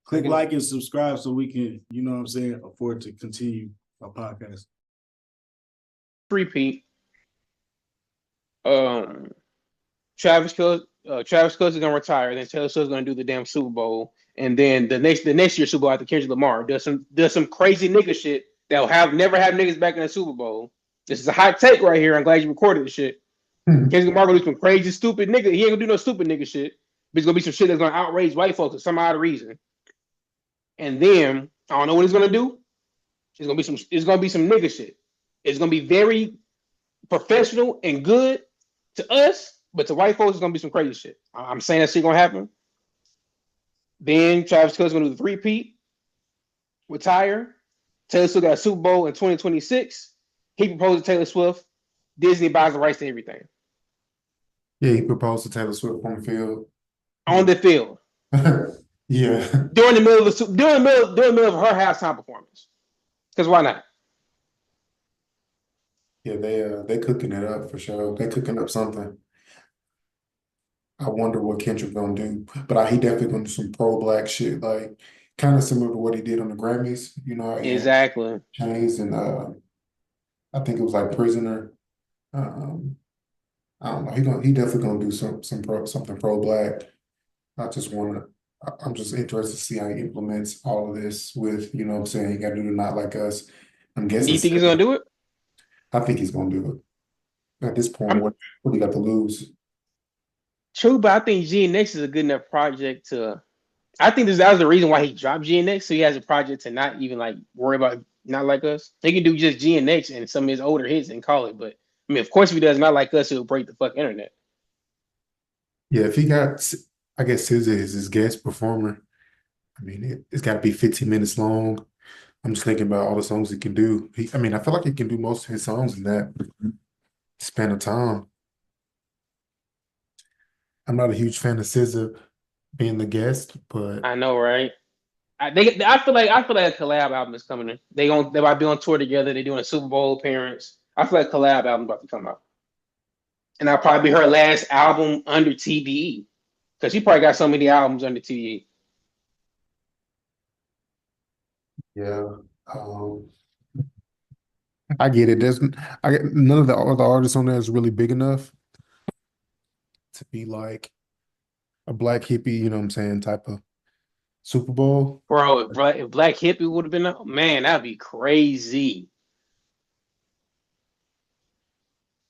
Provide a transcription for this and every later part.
Click like and subscribe so we can, you know what I'm saying, afford to continue our podcast. Repeat. Travis Kelce is gonna retire. Then Taylor Swift's gonna do the damn Super Bowl, and then the next year Super Bowl after Kendrick Lamar does some crazy nigga shit that'll never have niggas back in the Super Bowl. This is a hot take right here. I'm glad you recorded this shit. Kendrick Lamar gonna do some crazy stupid nigga. He ain't gonna do no stupid nigga shit. But it's gonna be some shit that's gonna outrage white folks for some odd reason. And then I don't know what he's gonna do. It's gonna be some nigga shit. It's gonna be very professional and good to us, but to white folks, it's gonna be some crazy shit. I'm saying that shit gonna happen. Then Travis Kelce's gonna do the three-peat, retire. Taylor Swift got a Super Bowl in 2026. He proposed to Taylor Swift. Disney buys the rights to everything. Yeah, he proposed to Taylor Swift on the field. On the field. Yeah. During the middle of her halftime performance. Because why not? Yeah, they cooking it up for sure. They cooking up something. I wonder what Kendrick gonna do, but he definitely gonna do some pro-black shit, like kind of similar to what he did on the Grammys. You know, Exactly. Chains and I think it was like Prisoner. I don't know. He definitely gonna do something pro-black. I'm just interested to see how he implements all of this with, you know what I'm saying, he got to do the Not Like Us. I'm Do guessing you think he's gonna do it? I think he's gonna do it. At this point, what do you got to lose? True, but I think GNX is a good enough project to. I think that was the reason why he dropped GNX, so he has a project to not even like worry about Not Like Us. He can do just GNX and some of his older hits and call it. But I mean, of course, if he does Not Like Us, it'll break the fuck internet. Yeah, if he got, I guess SZA is his guest performer. I mean, it's got to be 15 minutes long. I'm just thinking about all the songs he can do. I mean, I feel like he can do most of his songs in that span of time. I'm not a huge fan of SZA being the guest, but I know, right? I feel like a collab album is coming in. They might be on tour together. They're doing a Super Bowl appearance. I feel like a collab album about to come out, and that'll probably be her last album under TDE because she probably got so many albums under TDE. yeah, I get it. None of the other artists on there is really big enough to be like a black hippie, you know what I'm saying, type of Super Bowl. Bro, if Black Hippie would have been, man, that'd be crazy.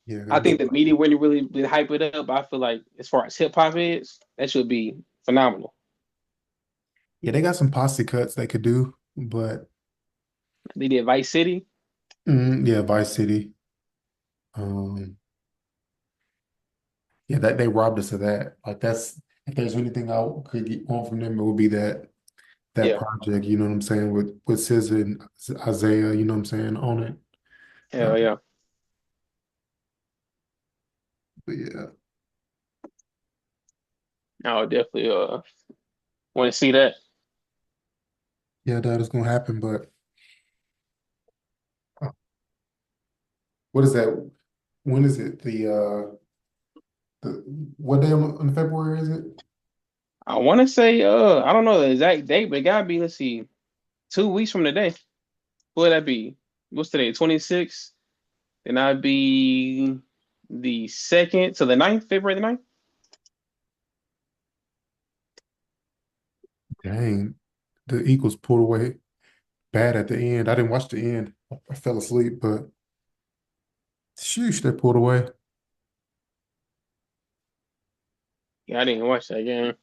Yeah, I think the media wouldn't really hype it up. I feel like as far as hip hop is, that should be phenomenal. yeah, they got some posse cuts they could do, but They did Vice City. yeah, Vice City. Yeah, that they robbed us of that. Like that's if there's anything I could get on from them, it would be that Yeah, project. You know what I'm saying with SZA and Isaiah. You know what I'm saying on it. hell yeah. But yeah, I would definitely want to see that. yeah, that is gonna happen. But uh, what is that? When is it? The what day on February is it? I want to say I don't know the exact date, but it gotta be, let's see, 2 weeks from today. What would that be? What's today? 26th? Then I'd be the second to the 9th, February the 9th. Dang, the Eagles pulled away bad at the end. I didn't watch the end. I fell asleep, but sheesh, they pulled away. Yeah, I didn't watch that game.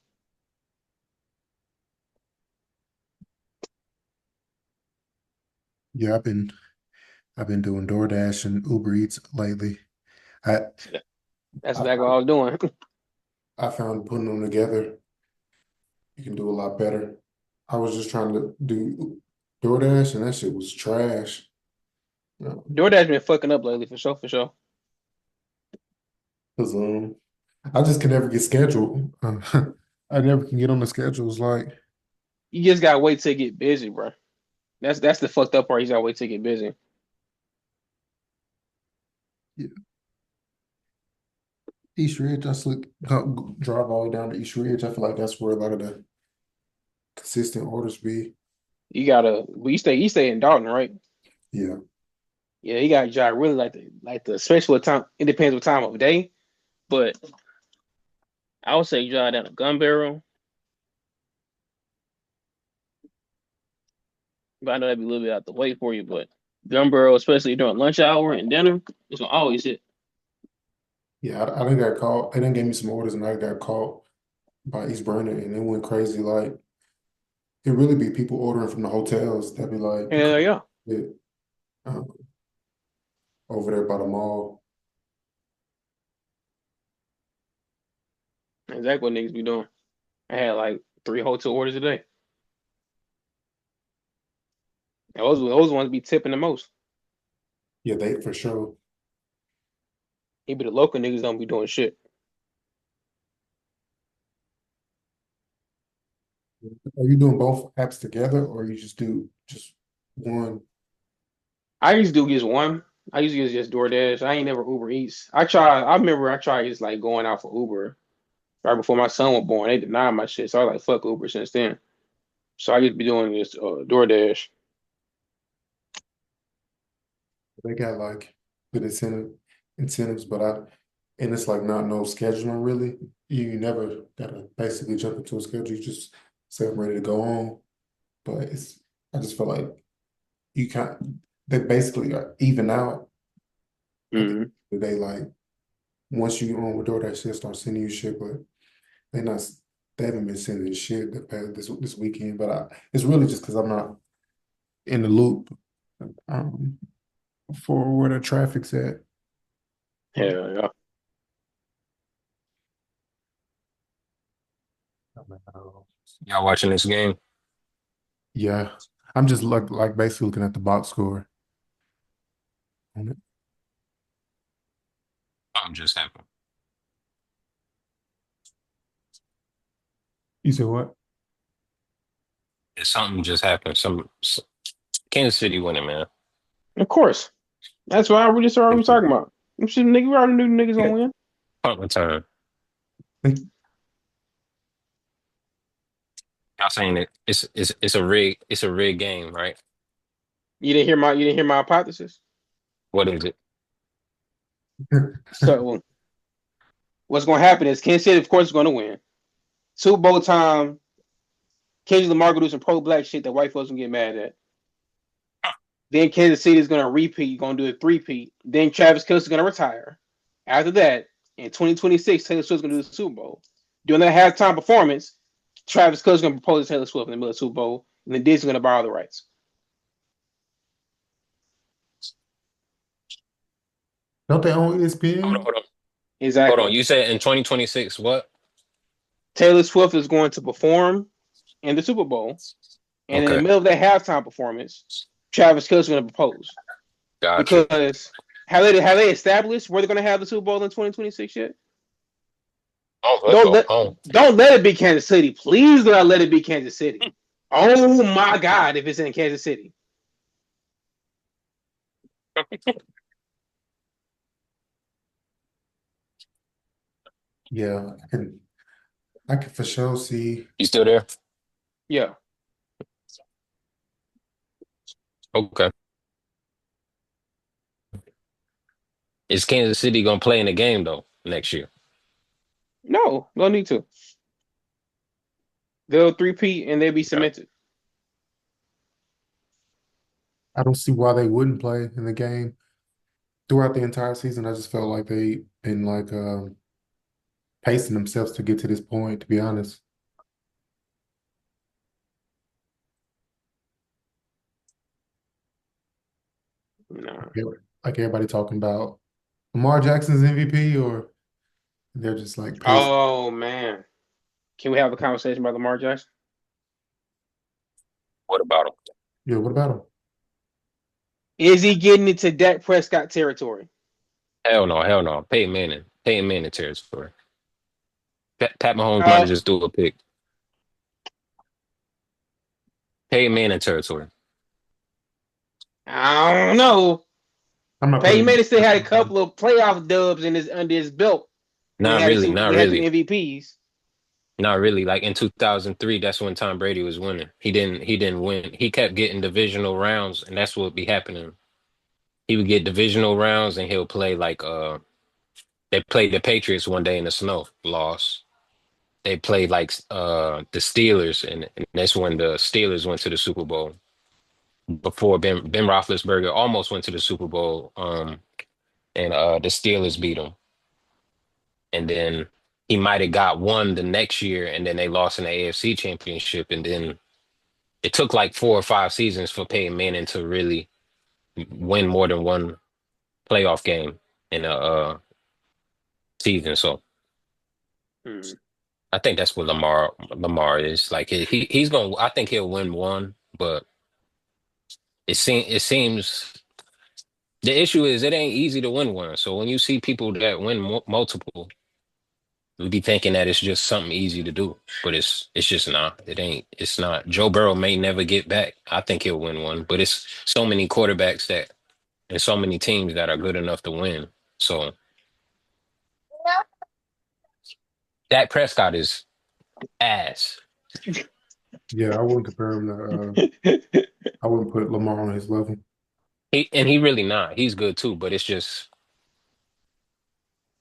Yeah, I've been doing DoorDash and Uber Eats lately. I That's I exactly what found, I was doing. I found putting them together, you can do a lot better. I was just trying to do DoorDash and that shit was trash. You know, DoorDash been fucking up lately for sure, for sure. 'cause, I just can never get scheduled. I never can get on the schedules. Like, You just gotta wait till it get busy, bro. That's the fucked up part. You gotta wait till it get busy. yeah, East Ridge, drive all the way down to East Ridge. I feel like that's where a lot of the consistent order speed. You gotta. Well, you stay in Dalton, right? Yeah. Yeah, you gotta drive really like the especially what time. It depends what time of day, but I would say drive down a gun barrel. But I know that'd be a little bit out the way for you, but gun barrel, especially during lunch hour and dinner, it's gonna always hit. Yeah, I didn't got caught. They didn't give me some orders and I got caught by East Burner and it went crazy. Like it really be people ordering from the hotels that be like Hell yeah. it, um, over there by the mall. Exactly what niggas be doing. I had like 3 hotel orders a day. And those ones be tipping the most. Yeah, they for sure. Maybe the local niggas don't be doing shit. Are you doing both apps together or you just do just one? I used to do just one. I used to use just DoorDash. I ain't never Uber Eats. I remember I tried just like going out for Uber right before my son was born. They denied my shit. So I was like, fuck Uber since then. So I used to be doing this DoorDash. They got like good incentives, but and it's like not no scheduling really. You never gotta basically jump into a schedule. You just say I'm ready to go on. But I just feel like you can't they basically are even out at the end Mhm. of the day. Like once you on with DoorDash, they'll start sending you shit, but they not they haven't been sending shit this weekend. But it's really just because I'm not in the loop um, for where the traffic's at. Hell yeah. Y'all watching this game? Yeah, I'm just like basically looking at the box score on it. Something just happened. You said what? Something just happened. Kansas City winning, man. Of course. That's why I just already was talking about. I'm shit, nigga, we already knew the niggas gonna win. Punt return. Y'all saying that it's a rigged game, right? You didn't hear my hypothesis? What is it? So what's gonna happen is Kansas City, of course, is gonna win. Super Bowl time, Kendrick Lamar gonna do some pro black shit that white folks gonna get mad at. Then Kansas City is gonna repeat, gonna do a three-peat. Then Travis Kelce is gonna retire. After that, in 2026, Taylor Swift's gonna do the Super Bowl. During that halftime performance, Travis Kelce is gonna propose to Taylor Swift in the middle of the Super Bowl, and then Disney's gonna borrow the rights. Don't they own Hold on, ESPN? hold on. Exactly. Hold on. You said in 2026, what? Taylor Swift is going to perform in the Super Bowl, and in the Okay. middle of that halftime performance, Travis Kelce is going to propose. Gotcha. Because have they established where they're going to have the Super Bowl in 2026 yet? Oh, let's go home. Don't let it be Kansas City. Please do not let it be Kansas City. Oh my God, if it's in Kansas City. Yeah, I can for sure see. You still there? Yeah. Okay. Is Kansas City gonna play in the game though next year? No, don't need to. They'll three-peat and they'll be cemented. I don't see why they wouldn't play in the game throughout the entire season. I just felt like they been like pacing themselves to get to this point, to be honest. No. Like everybody talking about Lamar Jackson's MVP, or they're just like pacing. Oh man. Can we have a conversation about Lamar Jackson? What about him? Yeah, what about him? Is he getting into Dak Prescott territory? Hell no, hell no. Peyton Manning territory. Pat Mahomes might Uh, have just do a pick. Peyton Manning territory. I don't know. I'm not Peyton putting. Manning still had a couple of playoff dubs under his belt when he Not had really, not he had two really. MVPs. Not really. Like in 2003, that's when Tom Brady was winning. He didn't win. He kept getting divisional rounds, and that's what would be happening. He would get divisional rounds, and he'll play like they played the Patriots one day in the snow, lost. They played like the Steelers, and that's when the Steelers went to the Super Bowl. Before Ben Roethlisberger almost went to the Super Bowl, and the Steelers beat him. And then he might have got one the next year, and then they lost in the AFC Championship, and then it took like 4 or 5 seasons for Peyton Manning to really win more than one playoff game in a season. So Hmm. I think that's what Lamar is like. He's gonna. I think he'll win one, but it seems the issue is it ain't easy to win one. So when you see people that win multiple, we be thinking that it's just something easy to do, but it's just not. It ain't. It's not. Joe Burrow may never get back. I think he'll win one, but it's so many quarterbacks that and so many teams that are good enough to win. So Dak Prescott is ass. Yeah, I wouldn't compare him to. I wouldn't put Lamar on his level. He really not. He's good too, but it's just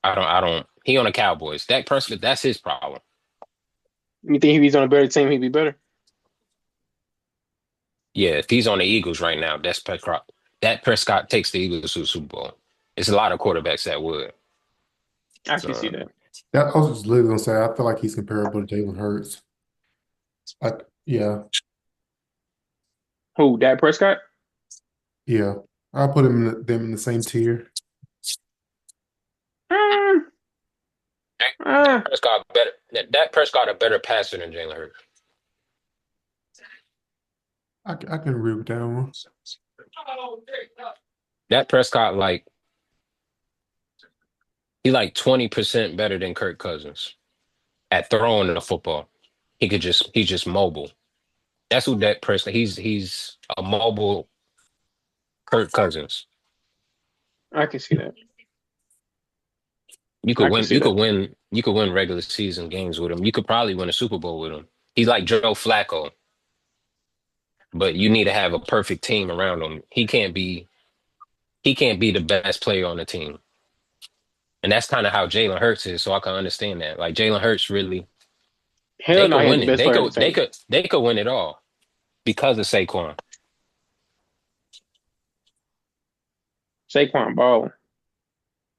I don't. He on the Cowboys. Dak Prescott. That's his problem. You think if he's on a better team, he'd be better? Yeah, if he's on the Eagles right now, that's Prescott. Dak Prescott takes the Eagles to the Super Bowl. It's a lot of quarterbacks that would. I can see So that. That I was just literally gonna say. I feel like he's comparable to Jalen Hurts. Like, yeah, Who? Dak Prescott? yeah. I'll put them in the same tier. Uh, Dak uh, Prescott better. Dak Prescott a better passer than Jalen Hurts. I can agree with that one. Dak Prescott he like 20% better than Kirk Cousins at throwing the football. He's just mobile. That's who Dak Prescott. He's a mobile Kirk Cousins. I can see that. You could I can win. see that. You could win regular season games with him. You could probably win a Super Bowl with him. He's like Joe Flacco, but you need to have a perfect team around him. He can't be the best player on the team, and that's kind of how Jalen Hurts is. So I can understand that. Like Jalen Hurts, really, Hell they no, could he ain't win the it. best player on the team. They could win it all because of Saquon. Saquon Ball.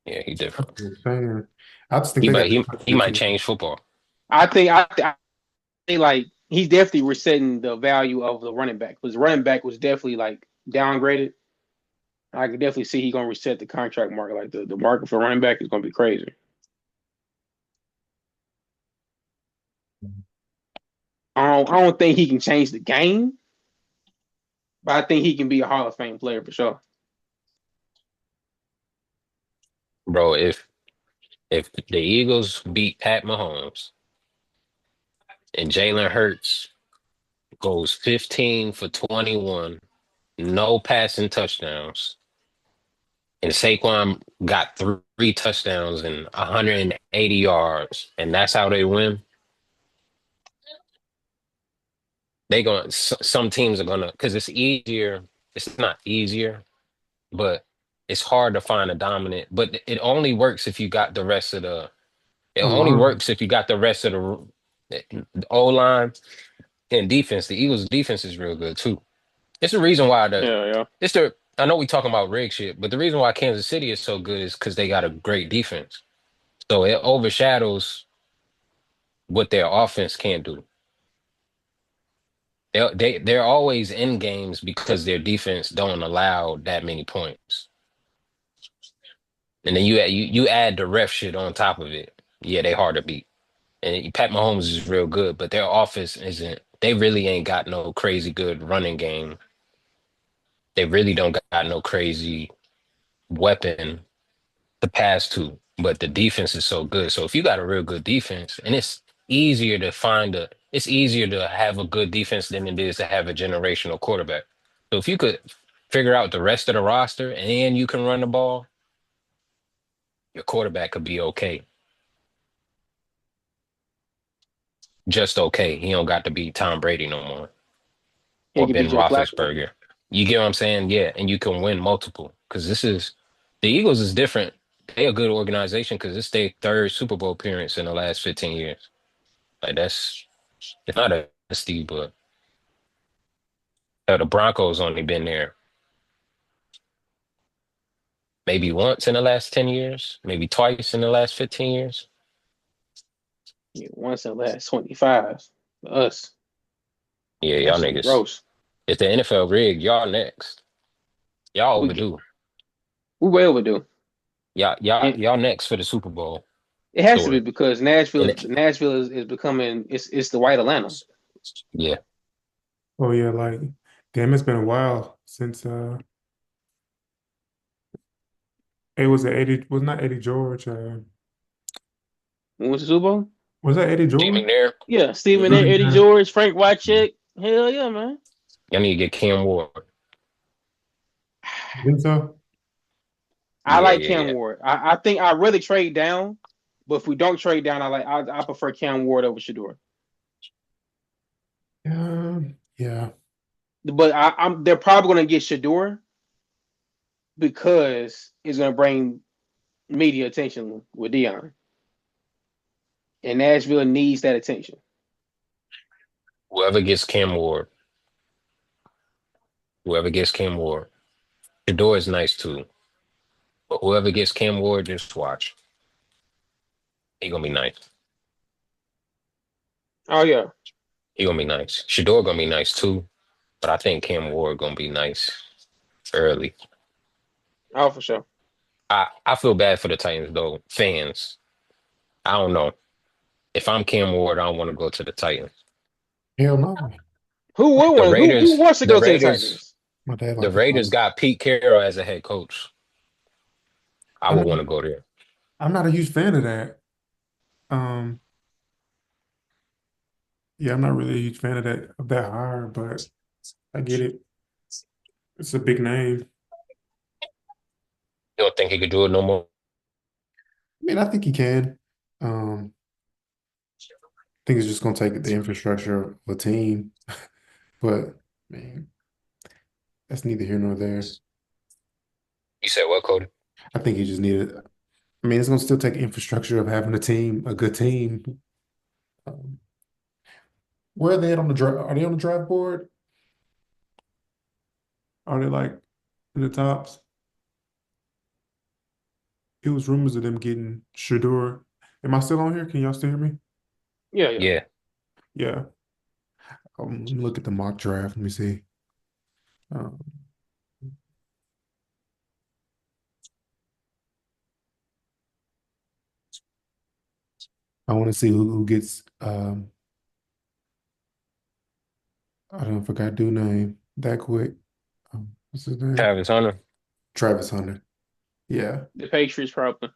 Yeah, he That's different. what I'm saying. I just think He they got might too he much he might potential. change football. I think like he's definitely resetting the value of the running back because running back was definitely like downgraded. I could definitely see he's gonna reset the contract market. Like the market for running back is gonna be crazy. I don't think he can change the game, but I think he can be a Hall of Fame player for sure. Bro, if the Eagles beat Pat Mahomes and Jalen Hurts goes 15 for 21, no passing touchdowns, and Saquon got three touchdowns and 180 yards, and that's how they win. Some teams are gonna because it's easier. It's not easier, but it's hard to find a dominant. But it only works if you got the rest of the. It A only line. works if you got the rest of the O line and defense. The Eagles' defense is real good too. It's the reason why Yeah, yeah. I know we talking about rig shit, but the reason why Kansas City is so good is because they got a great defense. So it overshadows what their offense can do. They're always in games because their defense don't allow that many points. And then you add the ref shit on top of it. Yeah, they hard to beat. And Pat Mahomes is real good, but their offense isn't. They really ain't got no crazy good running game. They really don't got no crazy weapon to pass to. But the defense is so good. So if you got a real good defense, and it's easier to have a good defense than it is to have a generational quarterback. So if you could figure out the rest of the roster and you can run the ball, your quarterback could be okay. just okay. He don't got to be Tom Brady no more He or could be Ben Joe Flacco. Roethlisberger. You get what I'm saying? Yeah, and you can win multiple because this is the Eagles is different. They a good organization because it's their third Super Bowl appearance in the last 15 years. Like that's it's not a dynasty, but the Broncos only been there maybe once in the last 10 years, maybe twice in the last 15 years. Yeah, once in the last 25 for us. Yeah, That y'all should be niggas. gross. If the NFL rigged, y'all next. Y'all We overdue. we way overdue. And Y'all next for the Super Bowl. it has to be So, because and Nashville is becoming it's the white Atlanta. yeah, Oh yeah, like damn, it's been a while since it was not Eddie George. When was the Super Bowl? Was that Eddie Steve George? McNair, Yeah, Stephen A, Oh, Eddie yeah. George, Frank Wycheck. Hell yeah, man. y'all need to get Cam Ward. You think so? I Yeah, like yeah, Cam yeah. Ward. I think I'd rather trade down, but if we don't trade down, I prefer Cam Ward over Shador. Yeah. But I'm they're probably gonna get Shador because it's gonna bring media attention with Dion. And Nashville needs that attention. Whoever gets Cam Ward, whoever gets Cam Ward, the door is nice too. But whoever gets Cam Ward, just watch. He gonna be nice. Oh yeah. He gonna be nice. Shador gonna be nice too. But I think Cam Ward gonna be nice early. Oh for sure. I feel bad for the Titans though. Fans. I don't know. If I'm Cam Ward, I don't want to go to the Titans. Hell no. The Who Raiders, wants to the go to the Raiders, Titans? My dad the like the Raiders Titans. got Pete Carroll as a head coach. I I'm would not, want to go there. I'm not a huge fan of that. Um, yeah, I'm not really a huge fan of that hire, but I get it. It's a big name. You don't think he could do it no more? I mean, I think he can. I think it's just gonna take the infrastructure of a team, but man, that's neither here nor there. You said what, Cody? I think he just needed. I mean, it's gonna still take infrastructure of having a team, a good team. Um, where are they at on the drive? Are they on the drive board? Are they like in the tops? It was rumors of them getting Shador. Am I still on here? Can y'all still hear me? Yeah, yeah. Yeah. Yeah. Let me look at the mock draft. Let me see. Um, I want to see who gets. I don't forgot dude name that quick. What's his name? Travis Hunter. Travis Hunter. Yeah. The Patriots probably.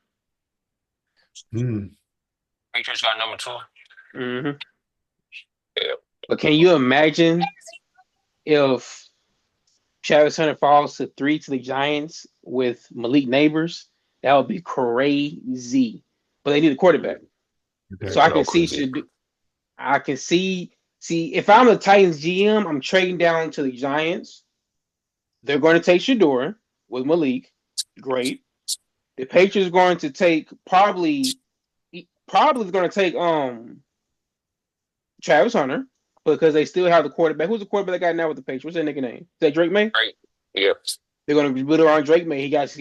Hmm. Patriots got number 2. Mm-hmm. Yeah. But can you imagine if Travis Hunter falls to 3 to the Giants with Malik Neighbors? That would be crazy. But they need a quarterback. So I No, can see could be. I can see if I'm the Titans GM, I'm trading down to the Giants. They're going to take Shador with Malik. Great. The Patriots are going to take probably going to take Travis Hunter because they still have the quarterback. Who's the quarterback they got now with the Patriots? What's that nigga name? Is that Drake May? Right. Yeah. They're going to build around Drake May. He got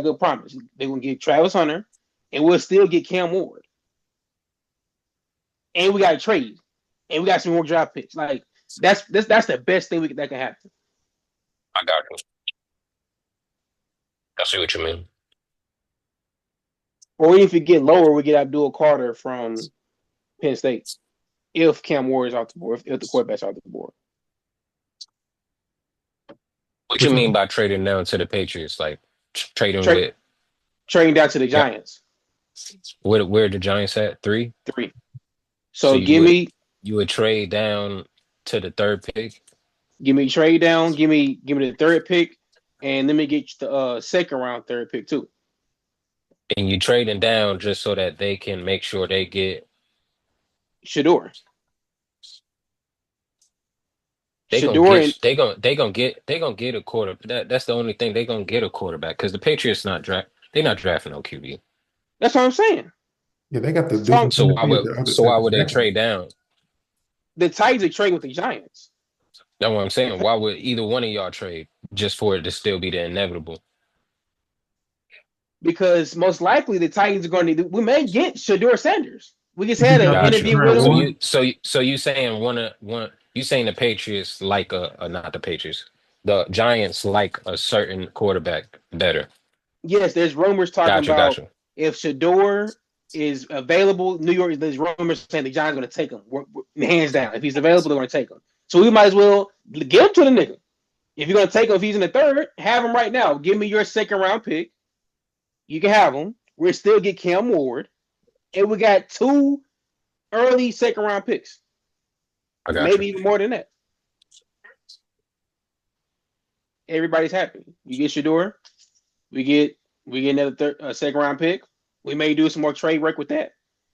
good promise. They're going to get Travis Hunter, and we'll still get Cam Ward. And we got a trade, and we got some more draft picks. Like that's the best thing that can happen. I got you. I see what you mean. Or if we get lower, we get Abdul Carter from Penn State. If Cam Ward is off the board, if the quarterback's off the board. What you Which mean one? by trading down to the Patriots? Like trading Trade with trading down to the yeah. Giants. Where the Giants at? 3? 3. So So you would trade down to the 3rd pick? give me trade down, give me the 3rd pick, and let me get the second round 3rd pick too. And you trading down just so that they can make sure they get Shador. Shador and they gonna get a quarter. That's the only thing they gonna get a quarterback because the Patriots they're not drafting no QB. that's what I'm saying. Yeah, they got the So Big Tennessee So at why the would they second. trade down? the Titans are trading with the Giants That's what I'm saying. Why would either one of y'all trade just for it to still be the inevitable? because most likely the Titans are going to. We may get Shador Sanders. We just You had think an y'all pick Got interview you. with round him. one? So you saying one you saying the Patriots like not the Patriots, the Giants like a certain quarterback better. Yes, there's rumors talking about Gotcha. if Shador is available, New York. There's rumors saying the Giants are going to take him hands down. If he's available, they're going to take him. So we might as well give him to the nigga. If you're going to take him, if he's in the third, have him right now. Give me your second round pick. You can have him. We'll still get Cam Ward, and we got 2 early second round picks, I got you. maybe even more than that. Everybody's happy. You get Shador, we get another second round pick. We may do some more trade work with that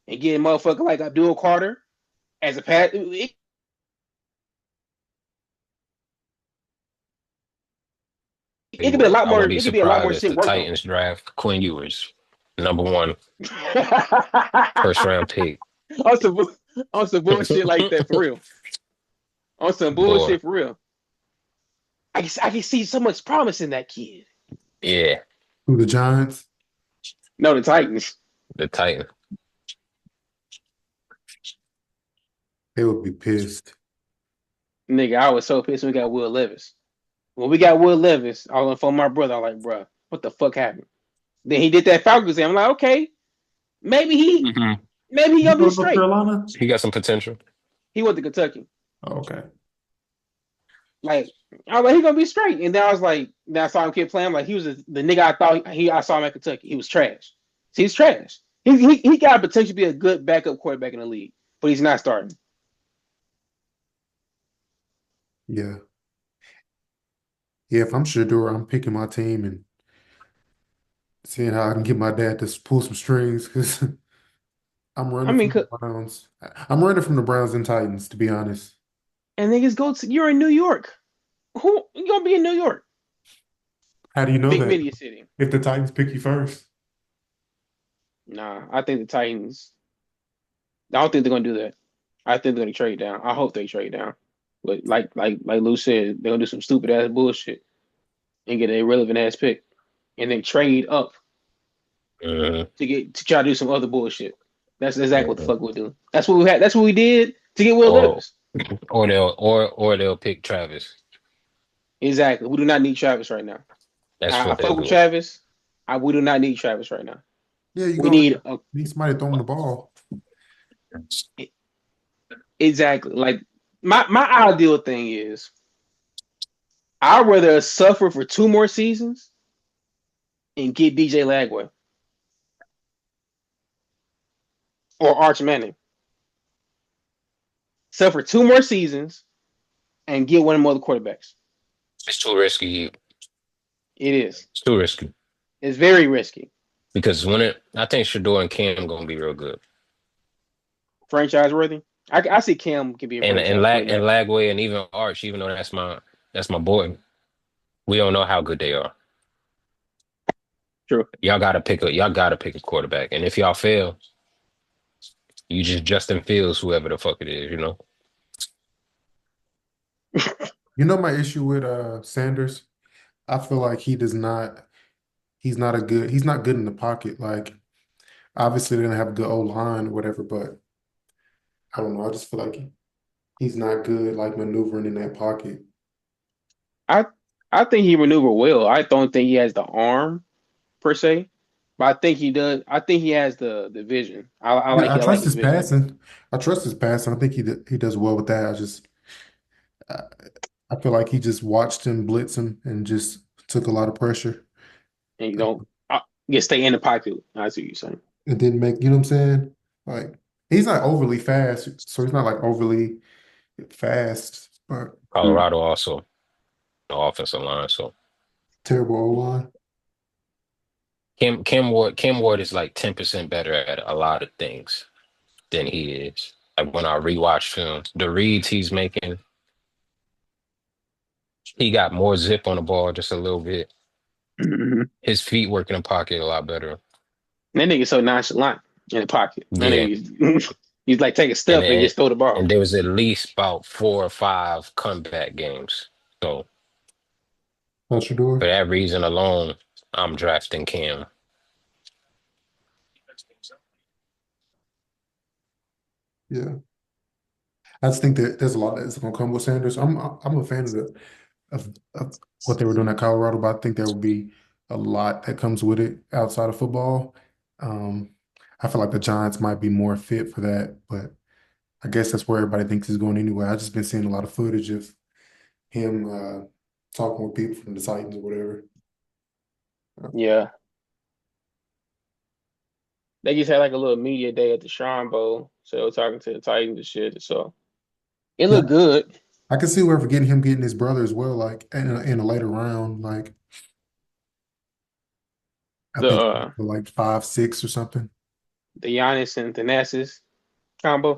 and get a motherfucker like Abdul Carter as a pass. It could be a lot I more. wouldn't be It could be a lot more surprised if shit the worked on. Titans draft Quinn Ewers, #1 first round pick. on some bullshit like that for real. On some Boy, bullshit for real. I can see so much promise in that kid. yeah, Who, the Giants? No, the Titans. the Titans. They would be pissed. Nigga, I was so pissed when we got Will Levis. When we got Will Levis, I was on my brother. I'm like, bro, what the fuck happened? Then he did that Falcons thing. I'm like, okay, maybe he You gonna be go to North straight. Carolina? He got some potential. He went to Kentucky. Oh, okay. Like, I was like, he gonna be straight. And then I was like, then I saw him keep playing. I'm like, he was the nigga I thought I saw him at Kentucky. He was trash. See, he's trash. He got potential to be a good backup quarterback in the league, but he's not starting. Yeah. Yeah, if I'm Shador, I'm picking my team and seeing how I can get my dad to pull some strings because I'm I running mean, from the Browns. I'm running from the Browns and Titans, to be honest. and niggas go to you're in New York. Who you gonna be in New York? How do you know Big that? media city. If the Titans pick you first? Nah, I think the Titans. I don't think they're gonna do that. I think they're gonna trade down. I hope they trade down. But like Lou said, they're gonna do some stupid ass bullshit and get a relevant ass pick, and then trade up to try to do some other bullshit. That's exactly what the fuck we'll do. That's what we had. That's what we did to get Will Or Levis. they'll pick Travis. Exactly. We do not need Travis right now. That's I what they'll fuck with do. Travis. We do not need Travis right now. Yeah, you We need need somebody throwing the ball. exactly like my ideal thing is I'd rather suffer for 2 more seasons and get DJ Lagway or Arch Manning. Suffer 2 more seasons and get one of them other quarterbacks. It's too risky. It is. It's too risky. It's very risky. Because I think Shador and Cam gonna be real good. Franchise worthy. I see Cam can be a franchise And quarterback. Lagway and even Arch, even though that's my boy, we don't know how good they are. True. Y'all gotta pick a quarterback. And if y'all fail, you just Justin Fields, whoever the fuck it is, you know. You know my issue with Sanders? I feel like he's not good in the pocket. Like obviously they're gonna have a good O line or whatever, but I don't know. I just feel like he's not good like maneuvering in that pocket. I think he maneuver well. I don't think he has the arm per se, but I think he does. I think he has the vision. I Yeah, I like trust his his vision. passing. I trust his passing. I think he does well with that. I, I feel like he just watched him blitz him and just took a lot of pressure. And you don't you stay in the pocket. I see what you're saying. It didn't make, you know what I'm saying? Like he's not overly fast, so he's not like overly fast, but Colorado also the offensive line. So terrible O line. Kim Ward is like 10% better at a lot of things than he is. Like when I rewatch films, the reads he's making, He got more zip on the ball, just a little bit. Mhm. His feet work in the pocket a lot better. That nigga so nonchalant in the pocket. That Yeah. nigga, he's like take a And step and then just throw the ball. and there was at least about 4 or 5 comeback games. So Close your for door. that reason alone, I'm drafting Cam. Yeah. I just think that there's a lot that's gonna come with Sanders. I'm a fan of of what they were doing at Colorado, but I think there will be a lot that comes with it outside of football. Um, I feel like the Giants might be more fit for that, but I guess that's where everybody thinks he's going anyway. I've just been seeing a lot of footage of him talking with people from the Titans or whatever. Yeah. They just had like a little media day at the Shrine Bowl. So they were talking to the Titans and shit. So it Yeah, looked good. I can see whoever getting him getting his brother as well, like in a later round, like I The think uh like 5, 6 or something. the Giannis and Thanasis combo.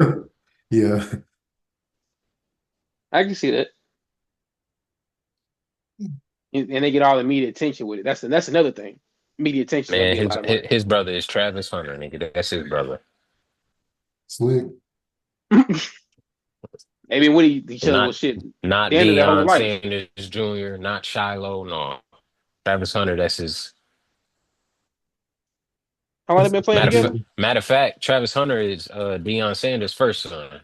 Yeah. I can see that. And they get all the media attention with it. That's another thing. Media attention is gonna Man, be a his lot of his, money. his brother is Travis Hunter, nigga. That's his brother. Slick. Maybe with each other Not with shit. not They ended their whole Deion life. Sanders Jr., not Shiloh, no. Travis Hunter, that's his How long they been playing matter of, together? fa- matter of fact, Travis Hunter is Deion Sanders' first son.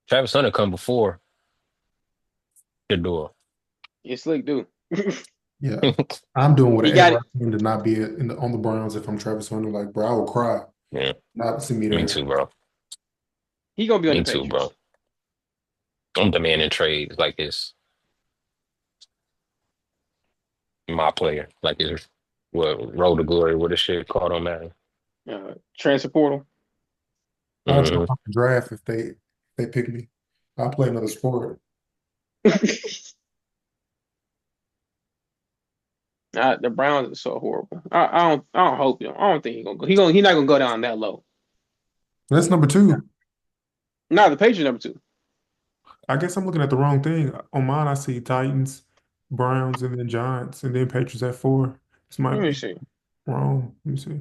Travis Hunter come before the door. It's slick, dude. Yeah. I'm doing He got whatever it. I can to not be on the Browns if I'm Travis Hunter. Like, bro, I will cry. Yeah, Not see me me there. too, bro. He gonna be on the Me too, bro. Patriots. I'm demanding trades like this. My player, like it's what Road to Glory, what the shit called on that. Transfer portal. I'll jump Mm-hmm. off the draft if they pick me. I'll play another sport. The Browns are so horrible. I don't hope him. I don't think he's gonna go. He's not gonna go down that low. That's number 2. No, the Patriots number 2. I guess I'm looking at the wrong thing. On mine, I see Titans, Browns, and then Giants, and then Patriots at 4. This Let might me be see. wrong. Let me see.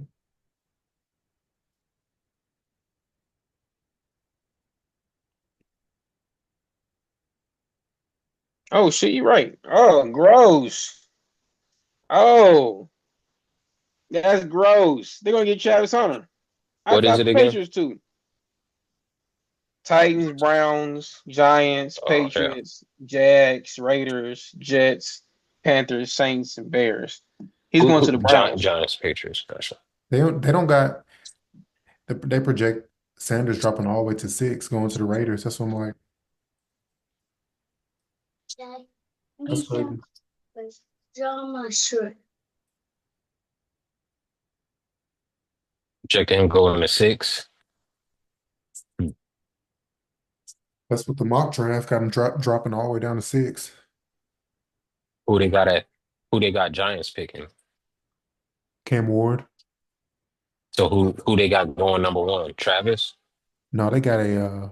Oh shit, you're right. Oh, gross. Oh, that's gross. They're gonna get Travis Hunter. I What is thought it the again? Patriots too. Titans, Browns, Giants, Oh yeah, Patriots, Jags, Raiders, Jets, Panthers, Saints, and Bears. He's going to the Browns. Giants, Patriots. Gotcha. They don't got they project Sanders dropping all the way to 6, going to the Raiders. That's what I'm like. That's crazy. Check him going to 6. That's what the mock draft got him dropping all the way down to 6. Who they got at? Who they got Giants picking? Cam Ward. So who they got going number 1? Travis? No, they got a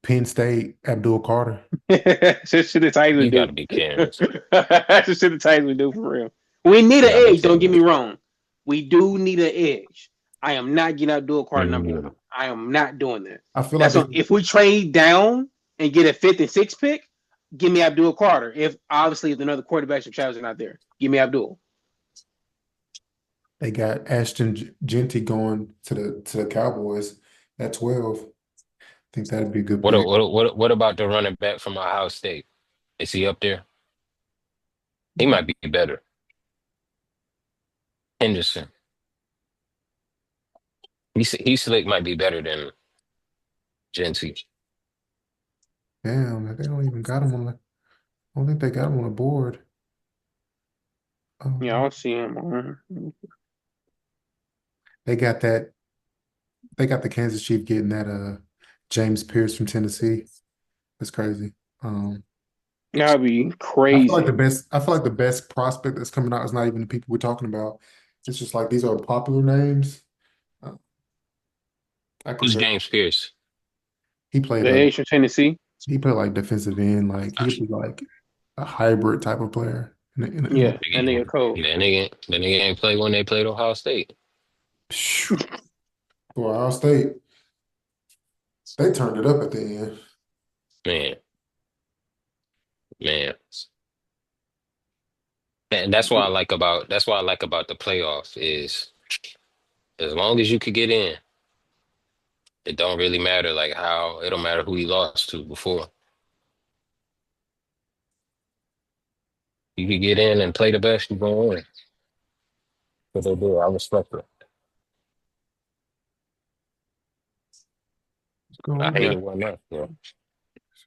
Penn State Abdul Carter. That's shit the Titans You would got do. to be kidding me. That's the shit the Titans would do for real. We need You an got to be edge. Don't get kidding me wrong. We do need an edge. I am not getting Abdul Carter number me. 1. I am not doing that. I feel That's like if we trade down and get a 5th and 6th pick, give me Abdul Carter. If another quarterback from Travis are not there, give me Abdul. they got Ashton Genty going to the Cowboys at 12. I think that'd be a good What pick. what about the running back from Ohio State? Is he up there? He might be better. Henderson. He slick might be better than Genty. Damn, they don't even got him on the. I don't think they got him on the board. Yeah, I Um, don't see him. they got that. They got the Kansas Chief getting that James Pierce from Tennessee. That's crazy. That'd be I feel like the crazy. best. I feel like the best prospect that's coming out is not even the people we're talking about. It's just like these are popular names. Uh, I could Who's say James Pierce? he played The edge from Tennessee. He played like defensive end, like he could be like a hybrid type of player. Yeah, that nigga cold. That nigga ain't play when they played Ohio State. For Ohio State, they turned it up at the end. Man, man. And that's why I like about the playoff is as long as you could get in, it don't really matter like how it don't matter who he lost to before. You could get in and play the best, you're gonna win. But they do. I respect it. I Go hate Yeah, it when not. Yeah.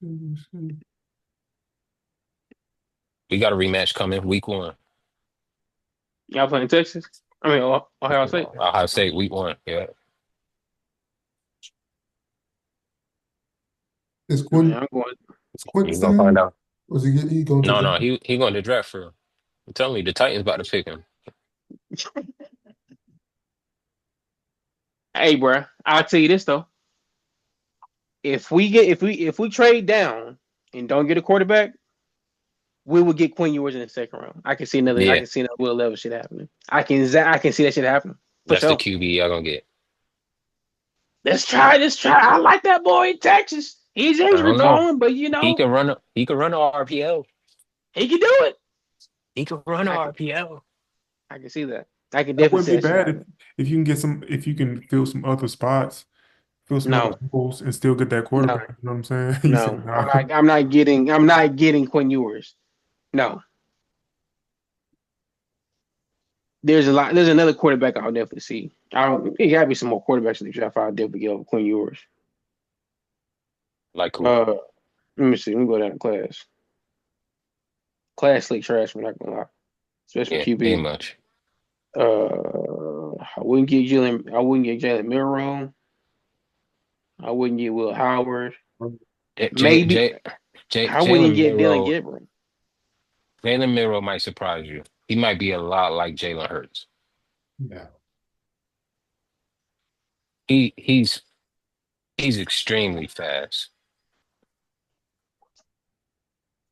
see. We got a rematch coming week 1. y'all playing Texas? I mean, Ohio State. Ohio State week 1. Yeah. Is Man, Quinn I'm going. is Quinn You gonna find staying? out. Or is he going to No, no, the he going to draft for. I'm telling you, the Titans about to pick him. Hey, bro, I'll tell you this though. If we trade down and don't get a quarterback, we will get Quinn Ewers in the second round. I Yeah, can see another Will Levis shit happening. I can see that shit happening for that's the sure. QB y'all gonna get. Let's try. I like that boy in Texas. He's I injury don't know. prone, but He can run a RPO. he can do it. He can run a I can RPO. I can see that. I can That definitely wouldn't see be that shit bad happening. if you can get if you can fill some other spots, fill some other No, holes, and still get that no, quarterback. You know what I'm saying? You no. said nah. I'm not getting Quinn Ewers. No. There's another quarterback I'll definitely see. I don't it gotta be some more quarterbacks in the draft I'll definitely get over Quinn Ewers. Like who? Uh let me see. Let me go down to class. Class sleek trash, I'm not gonna lie. Especially Yeah, QB. ain't much. I wouldn't get Jalen Milroe. I wouldn't get Will Howard. J Maybe J J I wouldn't Jalen get Dylan Milroe. Gabriel. Jalen Milroe might surprise you. He might be a lot like Jalen Hurts. Yeah, He he's extremely fast.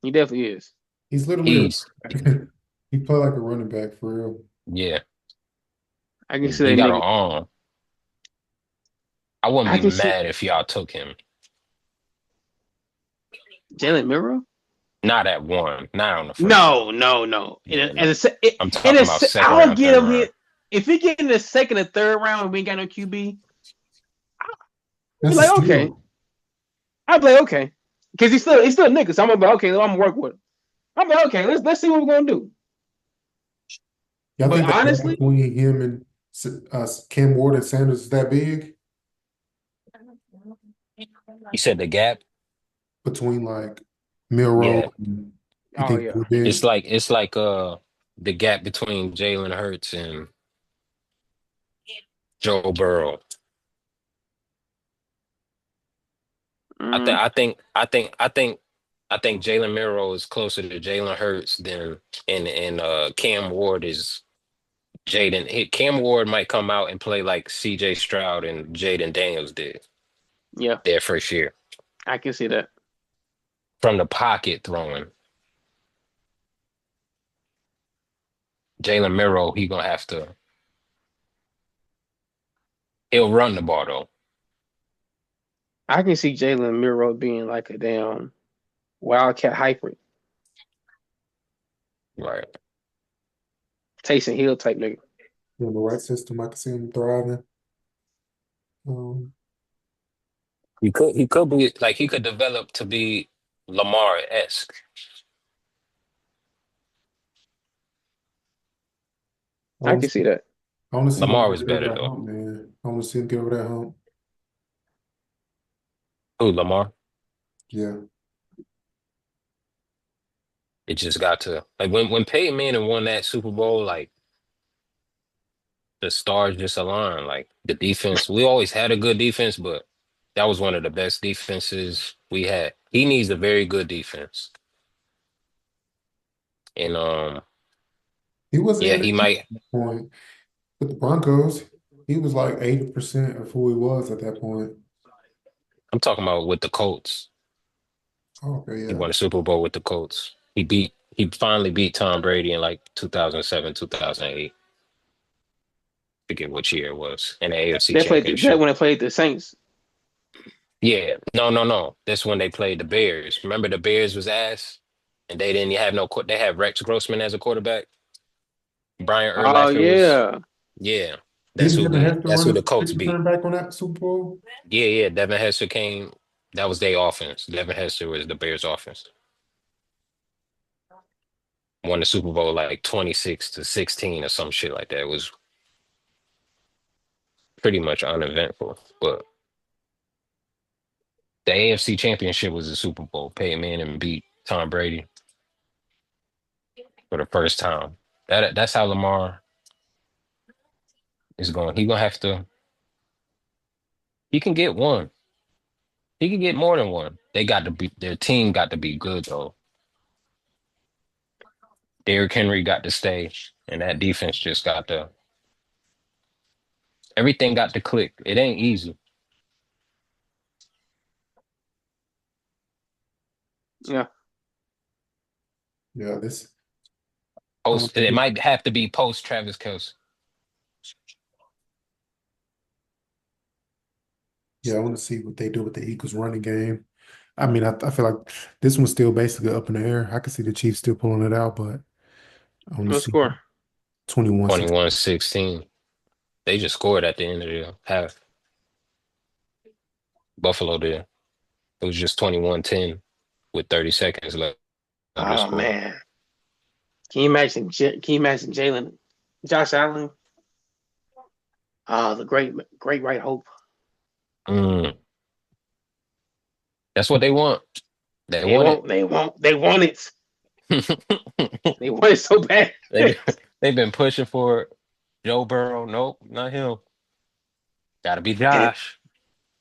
He definitely is. he's literally a He's he played like a running back for real. yeah. I can see He that got an nigga. arm. I wouldn't I be can see mad if y'all took him. Jalen Milroe. Not at 1, not on the first round. No. Yeah, no. I'm In talking about second I'll round, get third him round. here. If he get in the second or third round and we ain't got no QB, I'll be That's a like, okay. steal. I'll be like, okay. Because he's still a nigga. So I'm gonna be like, okay, I'm gonna work with him. I'm like, okay, let's see what we're gonna do. Y'all But think that gap honestly, between him and Cam Ward and Sanders is that big? You said the gap? Between like Milroe Yeah. and you oh think yeah. it's big? It's like the gap between Jalen Hurts and Joe Burrow. I think Mm, I think I think I think I think Jalen Milroe is closer to Jalen Hurts than and Cam Ward is Jaden. Cam Ward might come out and play like CJ Stroud and Jaden Daniels did yeah, their first year. I can see that. From the pocket throwing. Jalen Milroe, he'll run the ball though. I can see Jalen Milroe being like a damn Wildcat hybrid, Right. Taysom Hill type nigga. In the right system, I can see him thriving. He could be like he could develop to be Lamar-esque. I I want can to see see, that. I want to see Lamar Lamar was get over better that though. hump, man. I want to see him get over that hump. Who, Lamar? Yeah. It just got to like when Peyton Manning won that Super Bowl, like the stars just aligned. Like the defense, we always had a good defense, but that was one of the best defenses we had. He needs a very good defense. And He wasn't yeah, even he at might. that point with the Broncos. He was like 80% of who he was at that point. I'm talking about with the Colts. Okay, He yeah. won a Super Bowl with the Colts. He finally beat Tom Brady in like 2007, 2008. Forget which year it was in the AFC That Championship. when they played the Saints. Yeah, no. That's when they played the Bears. Remember the Bears was ass, and they didn't have no. They had Rex Grossman as a quarterback. Brian Oh Urlacher was. yeah. Yeah, Didn't Devin Hester That's run who the the Colts kick beat. return back on that Super Bowl? Yeah. Devin Hester came. That was their offense. Devin Hester was the Bears' offense. Won the Super Bowl like 26-16 or some shit like that. It was pretty much uneventful. But the AFC Championship was the Super Bowl. Peyton Manning beat Tom Brady for the first time. That's how Lamar is going. He gonna have to. He can get one. He can get more than one. They got to be. Their team got to be good though. Derrick Henry got to stay, and that defense just got to. Everything got to click. It ain't easy. Yeah. Yeah, this. Post. It might have to be post Travis Kelce. Yeah, I want to see what they do with the Eagles running game. I mean, I feel like this one's still basically up in the air. I can see the Chiefs still pulling it out, but I want to What see score? 21-16. 21-16. They just scored at the end of the half. Buffalo did. It was just 21-10 with 30 seconds left of the Oh score. man. Can you imagine Jalen, Josh Allen? The great right hope. Mm. That's what they want. They They want won't. They won't. They want it. it. They want it so bad. They've been pushing for it. Joe Burrow. Nope, not him. Gotta be And it Josh.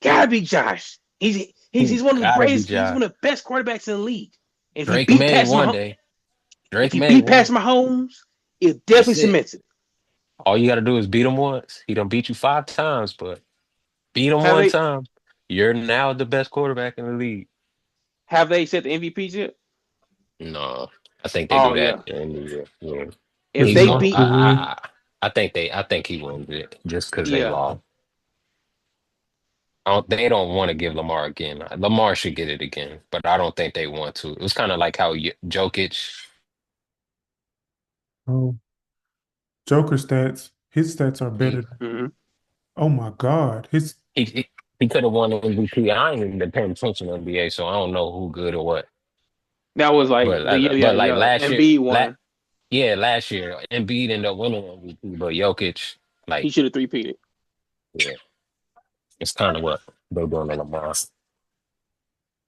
gotta be Josh. He's one of the Gotta be greatest. He's Josh. one of the best quarterbacks in the league. If he Drake beat may Pat one Mahomes, day. Drake may one. Mahomes, it definitely That's it. cements it. All you gotta do is beat him once. He done beat you 5 times, but beat him Have one they time. You're now the best quarterback in the league. have they set the MVPs yet? No, I think they Oh do that yeah. in the year. Yeah. If Does He's they going. Lamar beat, still win? I think he wins it just because they yeah, lost. They don't want to give Lamar again. Lamar should get it again, but I don't think they want to. It was kind of like how Jokic. Oh, Joker stats. His stats are He better. mm-hmm. Oh my God. His he he, he could have won MVP. I ain't even been paying attention to NBA, so I don't know who good or what. That was like But the year but like last year, Embiid won. last year Embiid ended up winning MVP, but Jokic, He like, should have three-peated. yeah, it's kind of what they're doing to Lamar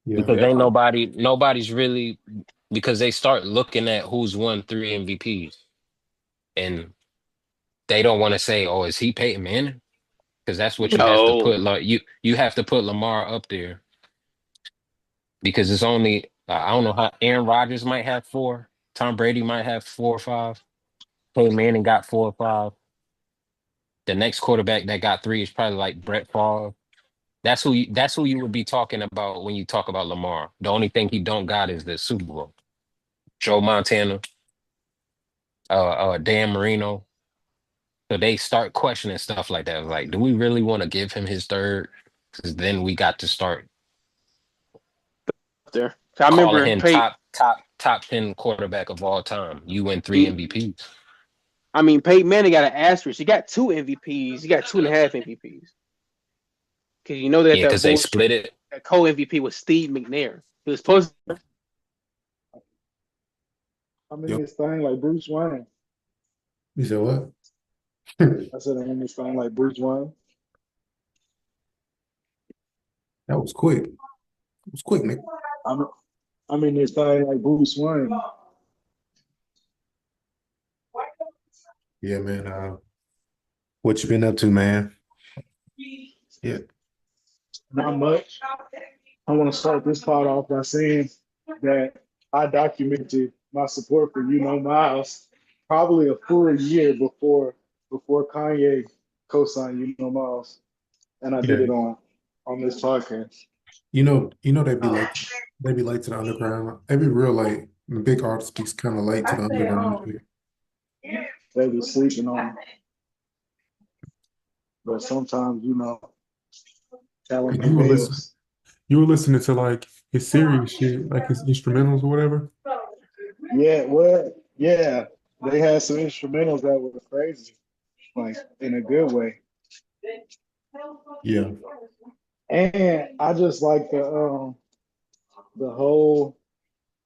yeah. because Yeah. ain't nobody's really because they start looking at who's won 3 MVPs and they don't want to say, oh, is he Peyton Manning? Because that's what you have to No. put. Like you have to put Lamar up there because it's only I don't know how Aaron Rodgers might have 4, Tom Brady might have 4 or 5, Peyton Manning got 4 or 5. The next quarterback that got 3 is probably like Brett Favre. That's who you would be talking about when you talk about Lamar. The only thing he don't got is the Super Bowl. Joe Montana, Dan Marino. So they start questioning stuff like that. Like, do we really want to give him his third? Because then we got to start There. I calling remember him top 10 quarterback of all time. You win 3 MVPs. Peyton Manning got an asterisk. He got 2 MVPs. He got 2.5 MVPs. Because you know Yeah, that because they bullshit. split it. That co-MVP was Steve McNair. He was supposed to. I'm in Yep. this thing like Bruce Wayne. You said what? I said I'm in this thing like Bruce Wayne. That was quick. It was quick, Nick. I'm I'm in this thing like Bruce Wayne. Yeah, man. What you been up to, man? Yeah. Not much. I want to start this part off by saying that I documented my support for Miles probably a full year before Kanye co-signed Miles, and I did Yeah. it on this podcast. They'd be like They be late to the underground. They be real late. The big artists be kind of late to the underground shit. They be sleeping on it. But sometimes, talent And prevails. you were listening to like his serious shit, like his instrumentals or whatever. Yeah, well, yeah. They had some instrumentals that were crazy, like in a good way. Yeah. And I just like the whole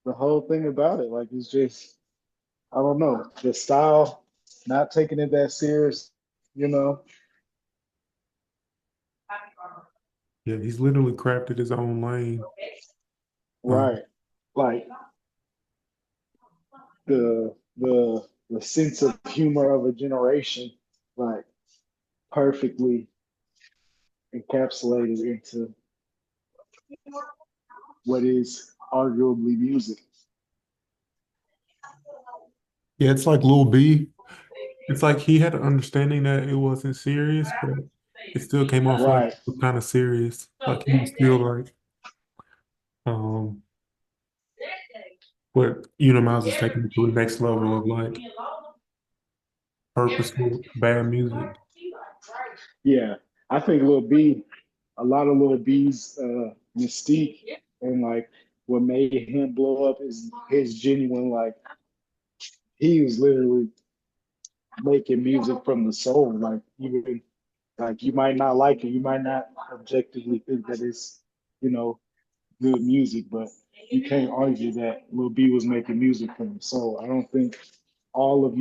the whole thing about it. Like it's just I don't know, the style, not taking it that serious, you know. Yeah, he's literally crafted his own lane. Right. Like the sense of humor of a generation, like perfectly encapsulated into what is arguably music. Yeah, it's like Lil B. It's like he had an understanding that it wasn't serious, but it still came off like Right. kind of serious. Like he was still like, um, but Miles is taking it to the next level of like purposeful bad music. Yeah. I think Lil B, a lot of Lil B's mystique and like what made him blow up is his genuine like he was literally making music from the soul. Like even like you might not like it, you might not objectively think that it's, you know, good music, but you can't argue that Lil B was making music from the soul. I don't think all of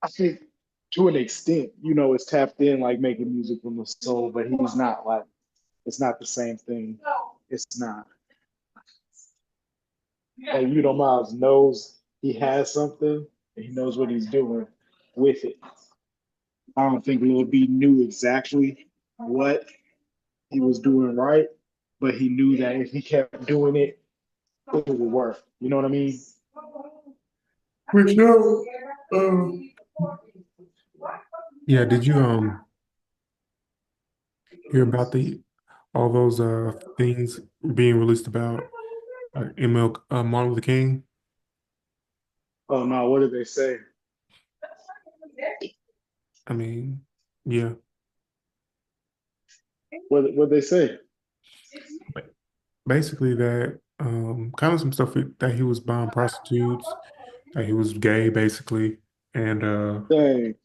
I think to an extent, it's tapped in like making music from the soul, but he's not like it's not the same thing. It's not. And Miles knows he has something and he knows what he's doing with it. I don't think Lil B knew exactly what he was doing right, but he knew that if he kept doing it, it would work. You know what I mean? Which no, yeah. Did you hear about the all those things being released about ML Martin Luther King? Oh no, what did they say? I mean, yeah. What they say? Basically that kind of some stuff that he was buying prostitutes, that he was gay basically. And Dang,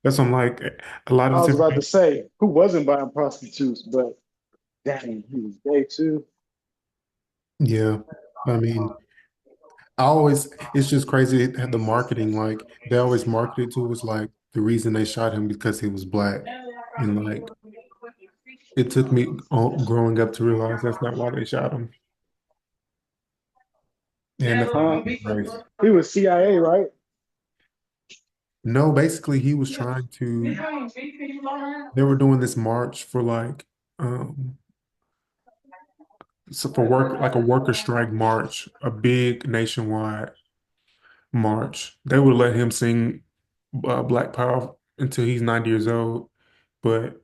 that's I'm like a lot of I this was about to information. say who wasn't buying prostitutes, but dang, he was gay too. Yeah. I mean, it's just crazy the marketing, like they always marketed to us like the reason they shot him because he was black. And like it took me growing up to realize that's not why they shot him. And that's Huh? race. He was CIA, right? No, basically he was trying to they were doing this march for like um so for work like a worker strike march, a big nationwide march. They would let him sing Black Power until he's 90 years old, but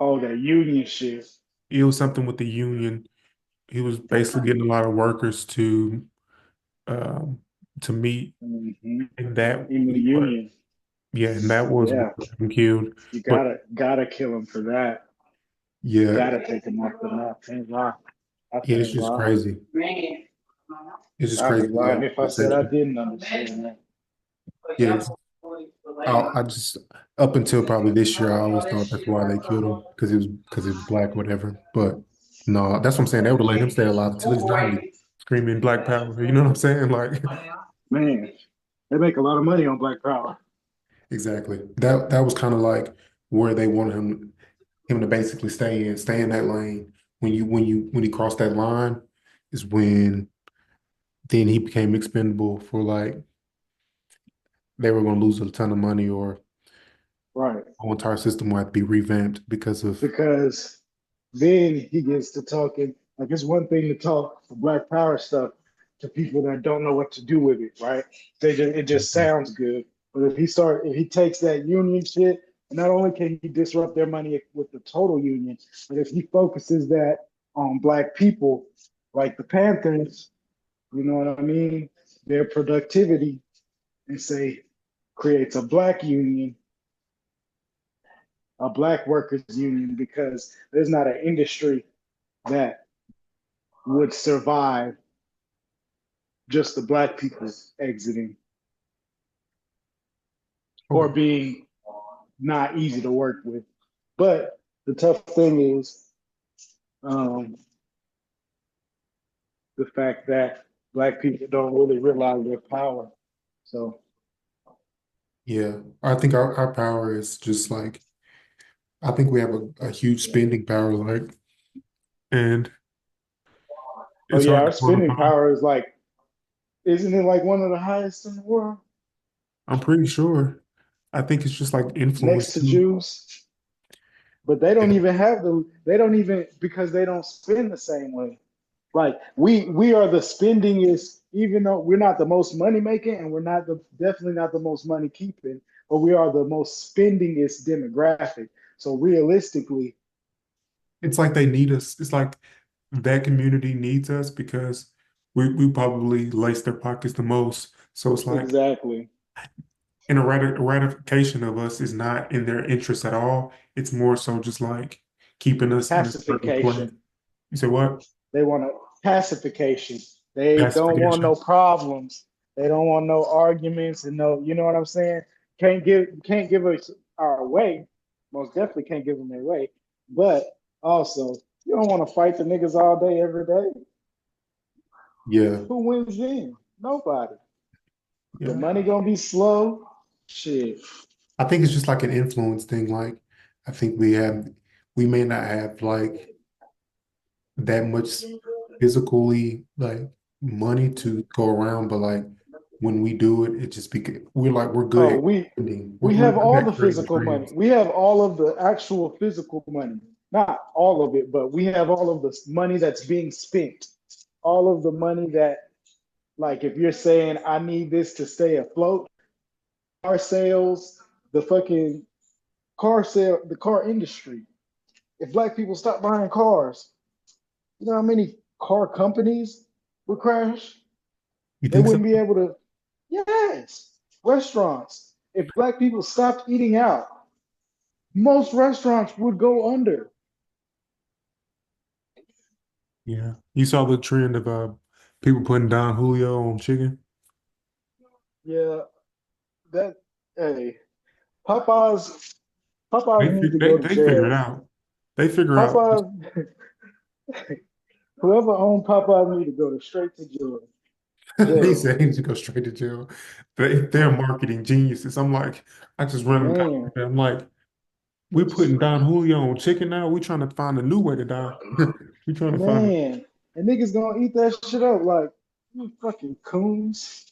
Oh, that union shit. it was something with the union. He was basically getting a lot of workers um, to meet, Hmm. and that In the was what, union. yeah, and that was what Yeah, got him killed. you But gotta kill him for that. yeah, Gotta take him off the map. Can't lie. I yeah, it's can't just lie. crazy. It's just I'd be crazy to lying have if a I said I conversation. didn't understand that. Yeah, I just up until probably this year, I always thought that's why they killed him because he was black, whatever. But no, that's what I'm saying. They would have let him stay alive until he's 90, screaming Black Power. You know what I'm saying? Like Man, they make a lot of money on Black Power. exactly. That was kind of like where they wanted him to basically stay in that lane. When he crossed that line is when then he became expendable for like they were going to lose a ton of money or Right. the whole entire system would have to be revamped because of Because then he gets to talking. Like it's one thing to talk Black Power stuff to people that don't know what to do with it, right? It just sounds good. But if he takes that union shit, not only can he disrupt their money with the total union, but if he focuses that on black people, like the Panthers, you know what I mean? Their productivity and say creates a black union, a black workers union, because there's not an industry that would survive just the black people exiting or Okay. being not easy to work with. But the tough thing is um, the fact that black people don't really realize their power. So Yeah. I think our power is just like I think we have a huge spending power, like, and oh it's yeah, hard our to spending quantify. power is like, isn't it like one of the highest in the world I'm pretty sure. I think it's just like influence next to too. Jews? But they don't even have the, they don't even, because they don't spend the same way. Like we are the spendingest, even though we're not the most money making and we're not the definitely not the most money keeping, but we are the most spendingest demographic. So realistically, It's like they need us. It's like that community needs us because we probably lace their pockets the most. So it's like, exactly. and a ratification of us is not in their interest at all. It's more so just like keeping us in a certain place. Pacification. You say what? They want a pacification. They don't want no Pacification. problems. They don't want no arguments and no, you know what I'm saying? Can't give us our way. Most definitely can't give them their way. But also, you don't want to fight the niggas all day, every day. Yeah. Who wins then? Nobody. The Yeah. money gonna be slow. Shit. I think it's just like an influence thing. Like, I think we may not have like that much physically like money to go around, but like when we do it, it just because we're good Oh, at we spending. we We're have good all the at creating physical money. trends. We have all of the actual physical money. Not all of it, but we have all of the money that's being spent. All of the money that, like, if you're saying I need this to stay afloat, car sales, the fucking car sale, the car industry. If black people stop buying cars, you know how many car companies would crash? You They think so? wouldn't be able to. Yes, restaurants. If black people stopped eating out, most restaurants would go under. Yeah. You saw the trend of people putting Don Julio on chicken. Yeah, that hey, Popeyes, They Popeyes need fig- to go to they figure it jail. out. They figure out. Popeyes, whoever owned Popeyes need to go to straight to jail. He Jail, said he should go straight to jail. They're marketing geniuses. I'm like, I just run them down. man. I'm like, we're putting Don Julio on chicken now. We're trying to find a new way to die. We're trying to find, Man, and niggas gonna eat that shit up like you fucking coons.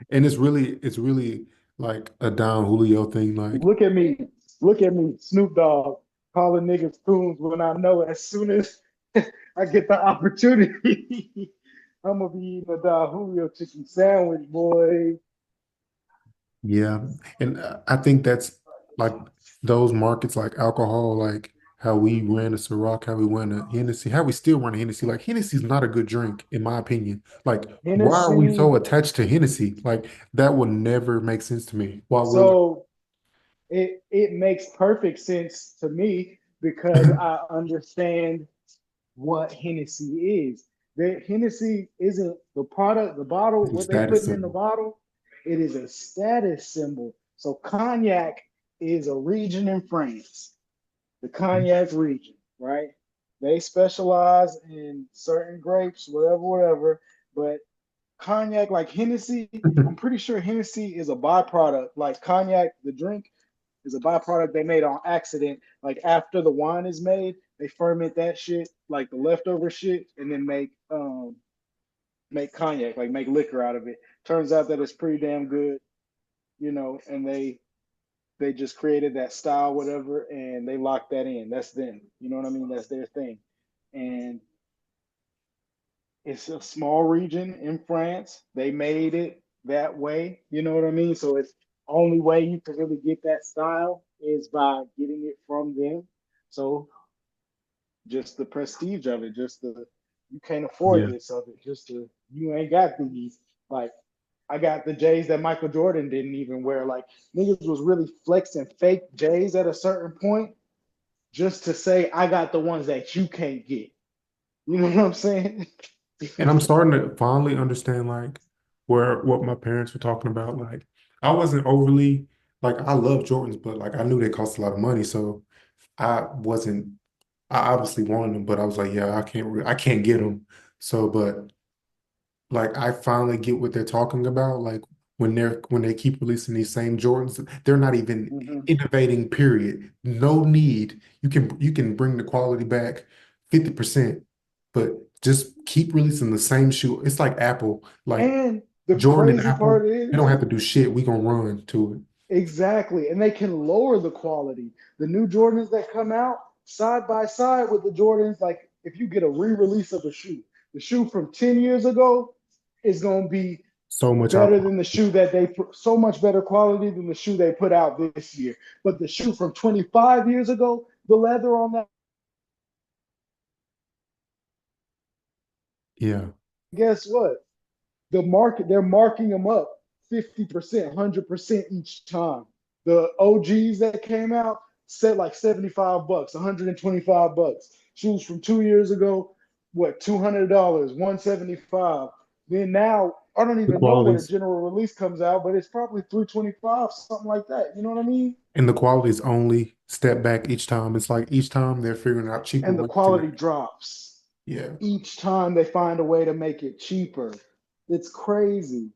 and it's really like a Don Julio thing. Like, Look at me, look at me, Snoop Dogg calling niggas coons when I know as soon as I get the opportunity, I'm gonna be eating a Don Julio chicken sandwich, boy. yeah, and I think that's like those markets like alcohol, like how we ran a Ciroc, how we ran a Hennessy, how we still run a Hennessy. Like Hennessy's not a good drink, in my opinion. Like, why are we Hennessy. so attached to Hennessy? Like, that would never make sense to me. Why would So it makes perfect sense to me because I understand what Hennessy is. The Hennessy isn't the product, the bottle, it's a what they status putting in the symbol? bottle. It is a status symbol. So cognac is a region in France, the cognac region, right? They specialize in certain grapes, whatever, whatever. But cognac, like Hennessy, I'm pretty sure Hennessy is a byproduct. Like cognac, the drink, is a byproduct they made on accident. Like after the wine is made, they ferment that shit, like the leftover shit, and then make cognac, like make liquor out of it. Turns out that it's pretty damn good, you know, and they just created that style, whatever, and they locked that in. That's them. You know what I mean? That's their thing. And it's a small region in France. They made it that way. You know what I mean? So it's only way you can really get that style is by getting it from them. So just the prestige of it, just the you can't afford Yeah. this of it, just the you ain't got these. Like I got the J's that Michael Jordan didn't even wear. Like niggas was really flexing fake J's at a certain point just to say I got the ones that you can't get. You know what I'm saying? And I'm starting to finally understand like where what my parents were talking about. Like I wasn't overly like I love Jordans, but like I knew they cost a lot of money, so I wasn't. I obviously wanted them, but I was like, yeah, I can't get them. So, but like I finally get what they're talking about. Like when they keep releasing these same Jordans, they're not even Mhm. innovating, period. No need. You can bring the quality back 50%, but just keep releasing the same shoe. It's like Apple, like And the Jordan and crazy Apple, part they don't is have to do shit. We gonna run to it. exactly, and they can lower the quality. The new Jordans that come out side by side with the Jordans, like if you get a re-release of a shoe, the shoe from 10 years ago is going to be So much out. better than the shoe that they put, so much better quality than the shoe they put out this year. But the shoe from 25 years ago, the leather on that, Yeah. guess what? They're marking them up 50%, 100% each time. The OGs that came out said like 75 bucks, 125 bucks. Shoes from 2 years ago, what, $200, 175. Then now I don't The even know what a qualities general release comes out, but it's probably 325, something like that. You know what I mean? and the qualities only step back each time. It's like each time they're figuring out cheaper And the ways to make quality it. drops Yeah. each time they find a way to make it cheaper. It's crazy.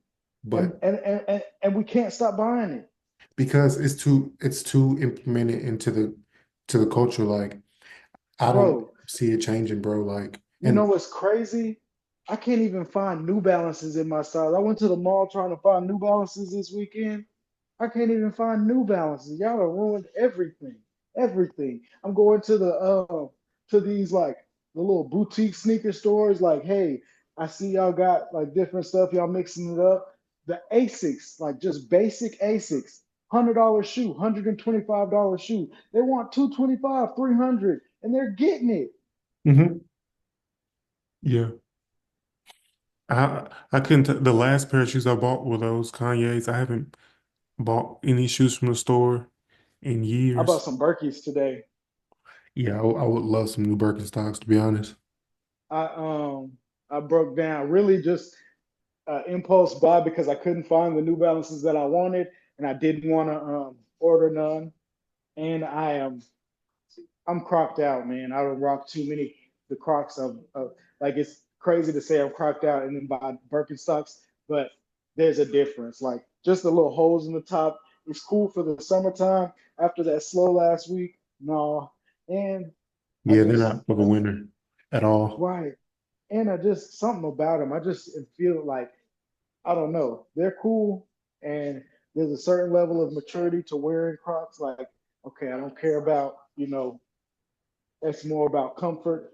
And But and and we can't stop buying it. because it's too implemented into the culture, like I don't Bro, see it changing, bro. Like you know and what's crazy? I can't even find New Balances in my size. I went to the mall trying to find New Balances this weekend. I can't even find New Balances. Y'all have ruined everything. Everything. I'm going to to these like the little boutique sneaker stores. Like, hey, I see y'all got like different stuff. Y'all mixing it up. The Asics, like just basic Asics, $100 shoe, $125 shoe. They want 225, 300, and they're getting it. Mhm. Yeah. I couldn't the last pair of shoes I bought were those Kanye's. I haven't bought any shoes from the store in I bought years. some Birkies today. Yeah, I would love some new Birkenstocks to be honest. I I broke down really just impulse buy because I couldn't find the New Balances that I wanted, and I didn't want to order none. And I'm crocked out, man. I don't rock too many the Crocs of like it's crazy to say I'm crocked out and then buy Birkenstocks, but there's a difference. Like just the little holes in the top. It's cool for the summertime. After that slow last week, no. And I Yeah, they're just not for the winter at all. right. And I just something about them. I just feel like I don't know. They're cool, and there's a certain level of maturity to wearing Crocs. Like, okay, I don't care about it's more about comfort,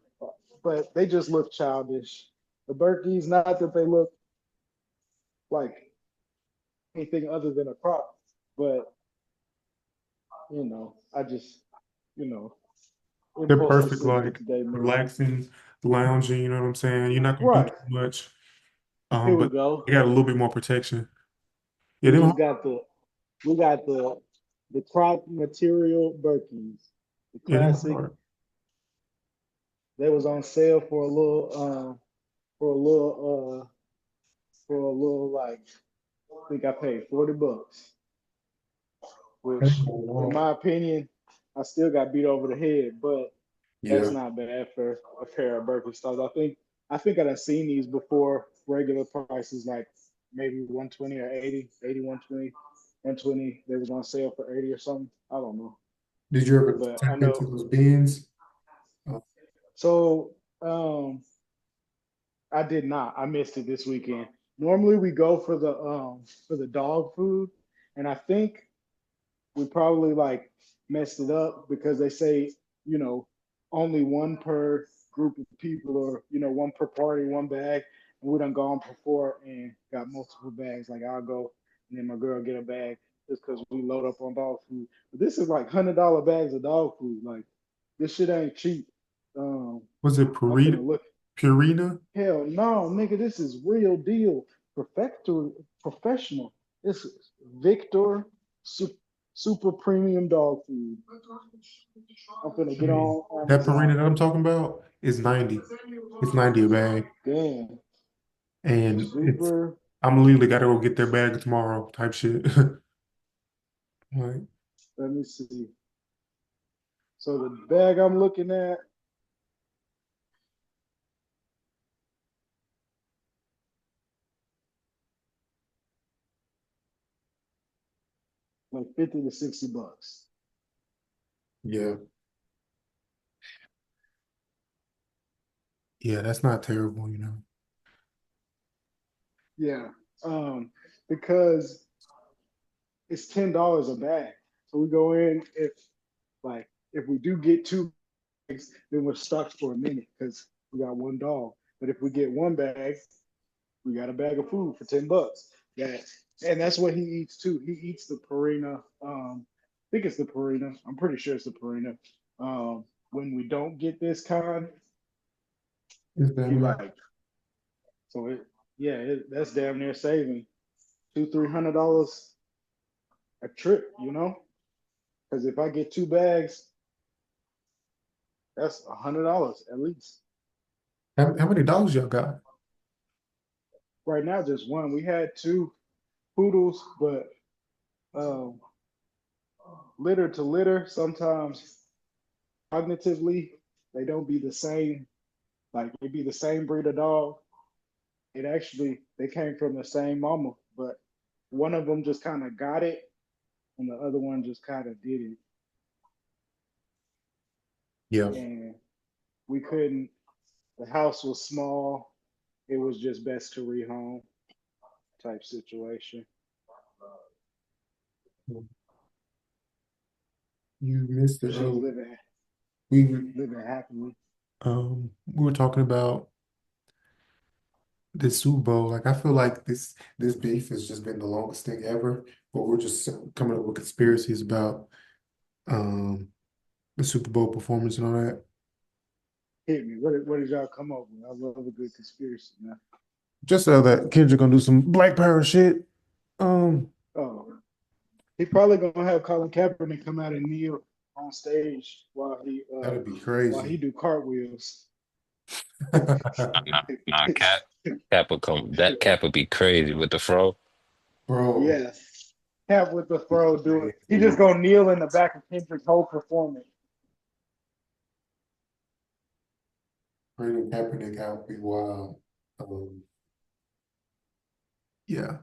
but they just look childish. The Birkies, not that they look like anything other than a Croc, but I just you know, They're impulse perfect, decision like today, man. relaxing, lounging, you know what I'm saying? You're not gonna do Right. too much. Here we But go. they got a little bit more protection. Yeah, We them just got the we got the Croc material Birkies, the yeah, them classic. hard. They was on sale for a little like I think I paid $40, That's which in long. my opinion, I still got beat over the head, but that's Yeah. not bad for a pair of Birkenstocks. I think I done seen these before regular prices like maybe 120 or 80, 120, 120. They was on sale for 80 or something. I don't know. Did you ever But I tap into know those bins? Uh, so I did not. I missed it this weekend. Normally we go for the dog food, and I think we probably like messed it up because they say, you know, only one per group of people or, one per party, one bag. And we done gone before and got multiple bags. Like I'll go and then my girl get a bag just because we load up on dog food. But this is like $100 bags of dog food. Like this shit ain't cheap. Was it I'm gonna Purina? look. Purina? Hell no, nigga, this is real deal. Perfector, professional. This is Victor super premium dog food. I'm gonna get on That Purina Amazon. that I'm talking about is 90. It's 90 a bag. Damn, And it's super. I'm literally gotta go get their bag tomorrow type shit. Like, Let me see. So the bag I'm looking at, like 50 to 60 bucks. yeah. Yeah, that's not terrible, you know. Yeah. Because it's $10 a bag. So we go in if we do get two bags, then we're stuck for a minute because we got one dog. But if we get one bag, we got a bag of food for $10. That and that's what he eats too. He eats the Purina. I think it's the Purina. I'm pretty sure it's the Purina. When we don't get this kind, It's that he man. like so that's damn near saving $200-300 a trip, you know? Because if I get two bags, that's $100 at least. How many dogs y'all got? Right now, just one. We had two poodles, but um, litter to litter, sometimes cognitively, they don't be the same. Like they be the same breed of dog. They came from the same mama, but one of them just kind of got it, and the other one just kind of did it. Yeah. And we couldn't. The house was small. It was just best to rehome type situation. You missed it. She's living We living happily. we were talking about the Super Bowl. Like I feel like this beef has just been the longest thing ever, but we're just coming up with conspiracies about um the Super Bowl performance and all that. Hit me. What did y'all come up with? I love a good conspiracy, man. Just so that Kendrick gonna do some Black Power shit. Um, Oh, he probably gonna have Colin Kaepernick come out and kneel on stage that'd be while he crazy. do cartwheels. Nah, Cap would be crazy with the fro. Bro, Yes. Have with the be throw do it. He crazy. just gonna kneel in the back of Kendrick's whole performance. Bringing Kaepernick out would be wild. Um, yeah.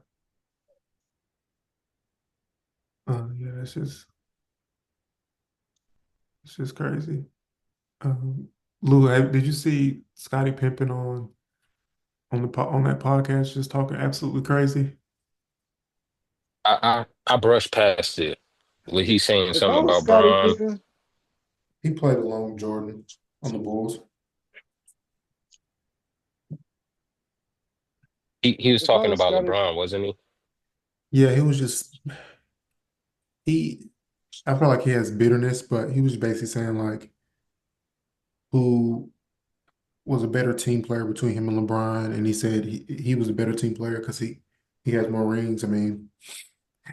Yeah, it's just crazy. Um, Lou, did you see Scottie Pippen on that podcast just talking absolutely crazy? I brushed past it. Was he saying If I something was about Scottie Braun? Pippen, He played along Jordan on the Bulls. He was if I talking was about Scottie, LeBron, wasn't he? Yeah, he was just he. I feel like he has bitterness, but he was basically saying like who was a better team player between him and LeBron, and he said he was a better team player because he has more rings. I mean,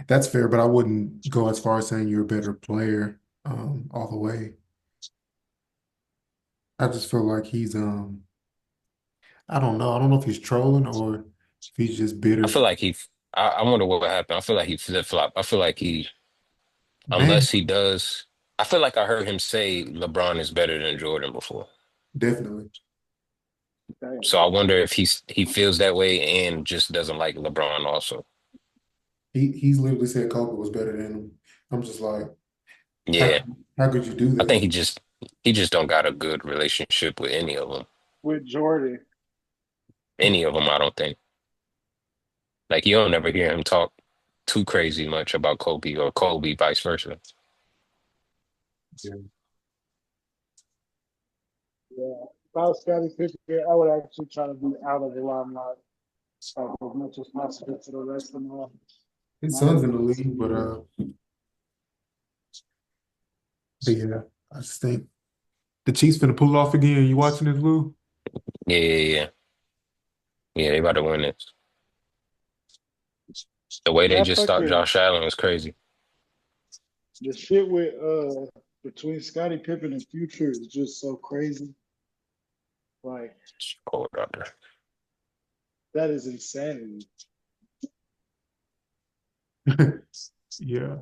that's fair, but I wouldn't go as far as saying you're a better player all the way. I just feel like he's I don't know. I don't know if he's trolling or if he's just I bitter. feel like I wonder what happened. I feel like he flip-flopped. I feel like Man, unless he does, I feel like I heard him say LeBron is better than Jordan before. definitely. So I wonder if he feels that way and just doesn't like LeBron also. He's literally said Kobe was better than him. I'm just like, how Yeah, how could you do I think that? he just don't got a good relationship with any of them. with Jordan, Any of them, I don't think. Like you don't ever hear him talk too crazy much about Kobe or Kobe vice versa. Yeah. yeah. If I was Scottie Pippen, I would actually try to be out of the limelight as much as possible for the rest of His my son's in the NBA league, career. but yeah, I just think the Chiefs finna pull it off again. You watching this, Lou? Yeah, yeah, yeah. Yeah, they about to win this. The way they That just stopped fucking Josh Allen was crazy. the shit with between Scottie Pippen and Future is just so crazy. Like It's cold out there. that is insanity. Yeah.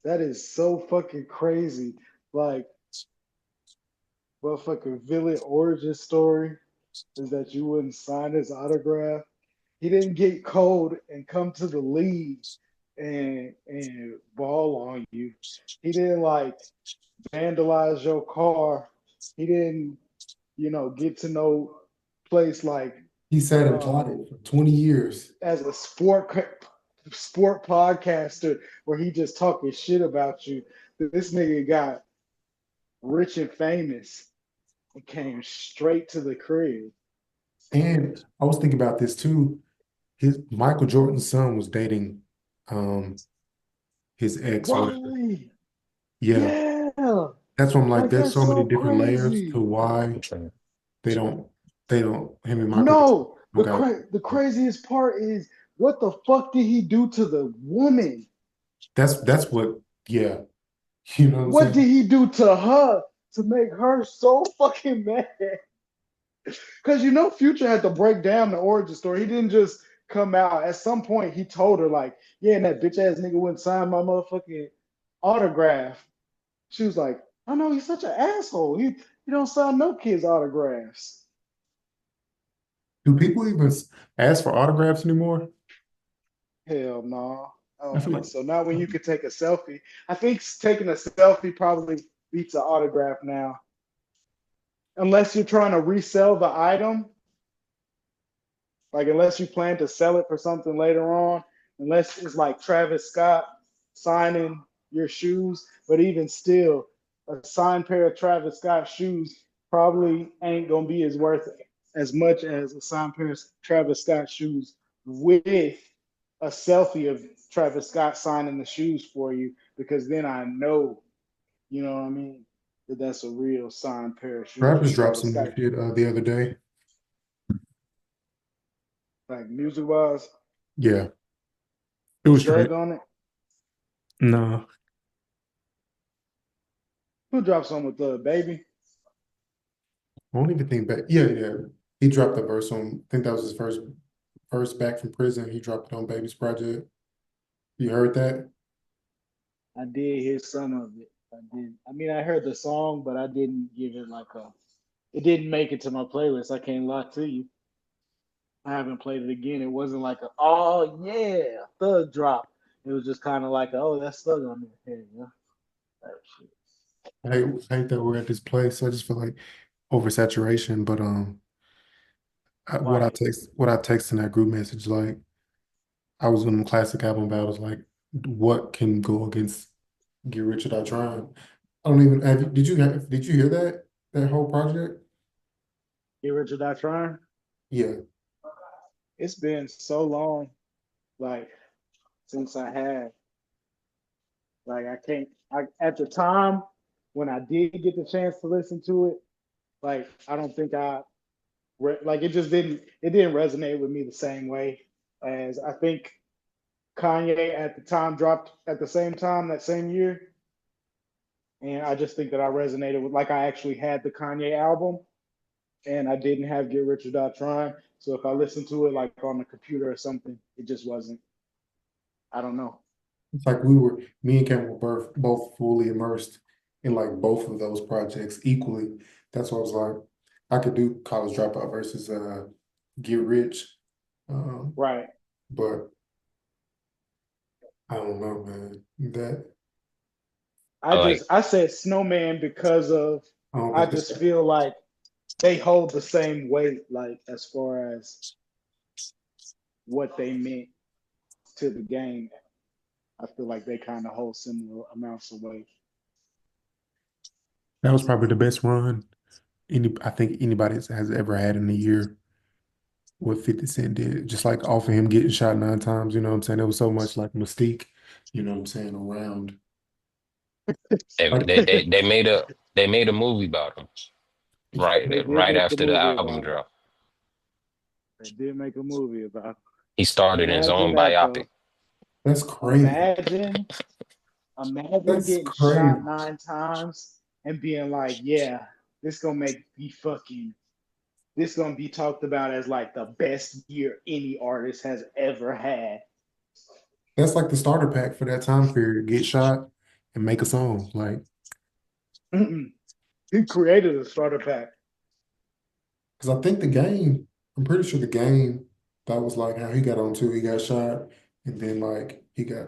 That is so fucking crazy. Like motherfucking villain origin story is that you wouldn't sign his autograph. He didn't get cold and come to the league and ball on you. He didn't like vandalize your car. He didn't, get to no place like He sat and um, plotted for 20 years. as a sport podcaster where he just talking shit about you. This nigga got rich and famous and came straight to the crib. And I was thinking about this too. His Michael Jordan's son was dating um his ex or whatever. Right. Yeah. Yeah. That's why I'm like, Like there's that's so many so different layers to crazy. why they don't him and Michael No, don't got the craziest part is what the fuck did he do to the woman? that's what yeah, you know what I'm What did saying? he do to her to make her so fucking mad? Because Future had to break down the origin story. He didn't just come out. At some point, he told her, like, yeah, and that bitch ass nigga wouldn't sign my motherfucking autograph. She was like, I know he's such an asshole. He don't sign no kids' autographs. Do people even ask for autographs anymore? Hell no. I I don't feel think like so. Not when you could take a selfie. I think taking a selfie probably beats an autograph now. Unless you're trying to resell the item, like unless you plan to sell it for something later on, unless it's like Travis Scott signing your shoes. But even still, a signed pair of Travis Scott shoes probably ain't gonna be as worth as much as a signed pair of Travis Scott shoes with a selfie of Travis Scott signing the shoes for you, because then I know, you know what I mean, that that's a real signed pair of shoes Travis with dropped Travis some new Scott, shit the other day. like music wise, Yeah, it with was Thug straight. on it. No, Who dropped something with Thug, Baby? I don't even think back. Yeah, yeah. He dropped a verse on, I think that was his first back from prison. He dropped it on Baby's project. You heard that? I did hear some of it. I did. I mean, I heard the song, but I didn't give it like a. It didn't make it to my playlist. I can't lie to you. I haven't played it again. It wasn't like a, oh yeah, Thug drop. It was just kind of like, oh, that's Thug on there. Hey, that shit. I hate that we're at this place. I just feel like oversaturation. But Right. what I text in that group message, like I was in them classic album battles, like what can go against Get Rich or Die Trying? I don't even have. Did you hear that whole project? Get Rich or Die Trying. Yeah, It's been so long, like since I had. Like I can't. I at the time when I did get the chance to listen to it, like I don't think like it just didn't. It didn't resonate with me the same way as I think Kanye at the time dropped at the same time that same year, and I just think that I resonated with, like, I actually had the Kanye album and I didn't have Get Rich or Die Trying. So if I listened to it like on the computer or something, it just wasn't. I don't know. it's like me and Cam were both fully immersed in like both of those projects equally. That's why I was like, I could do College Dropout versus Get Rich, um, Right. but I don't know, man. That I like I said Snowman because of, I don't I think just that. feel like they hold the same weight, like as far as what they meant to the game. I feel like they kind of hold similar amounts of weight. That was probably the best run I think anybody has ever had in a year. What 50 Cent did, just like off of him getting shot 9 times, you know what I'm saying? There was so much like mystique, you know what I'm saying, around. they Like, they they, they made a they made a movie about him. They right, did right make a after the movie album about it. drop. They did make a movie about it. He started his Imagine own that biopic. though. That's crazy. Imagine, imagine That's getting shot crazy. 9 times and being like, yeah, this gonna make me fucking. This gonna be talked about as like the best year any artist has ever had. That's like the starter pack for that time period. Get shot and make a song. Like, He created a starter pack. because I think the game, I'm pretty sure the game, that was like how he got on too. He got shot and then like he got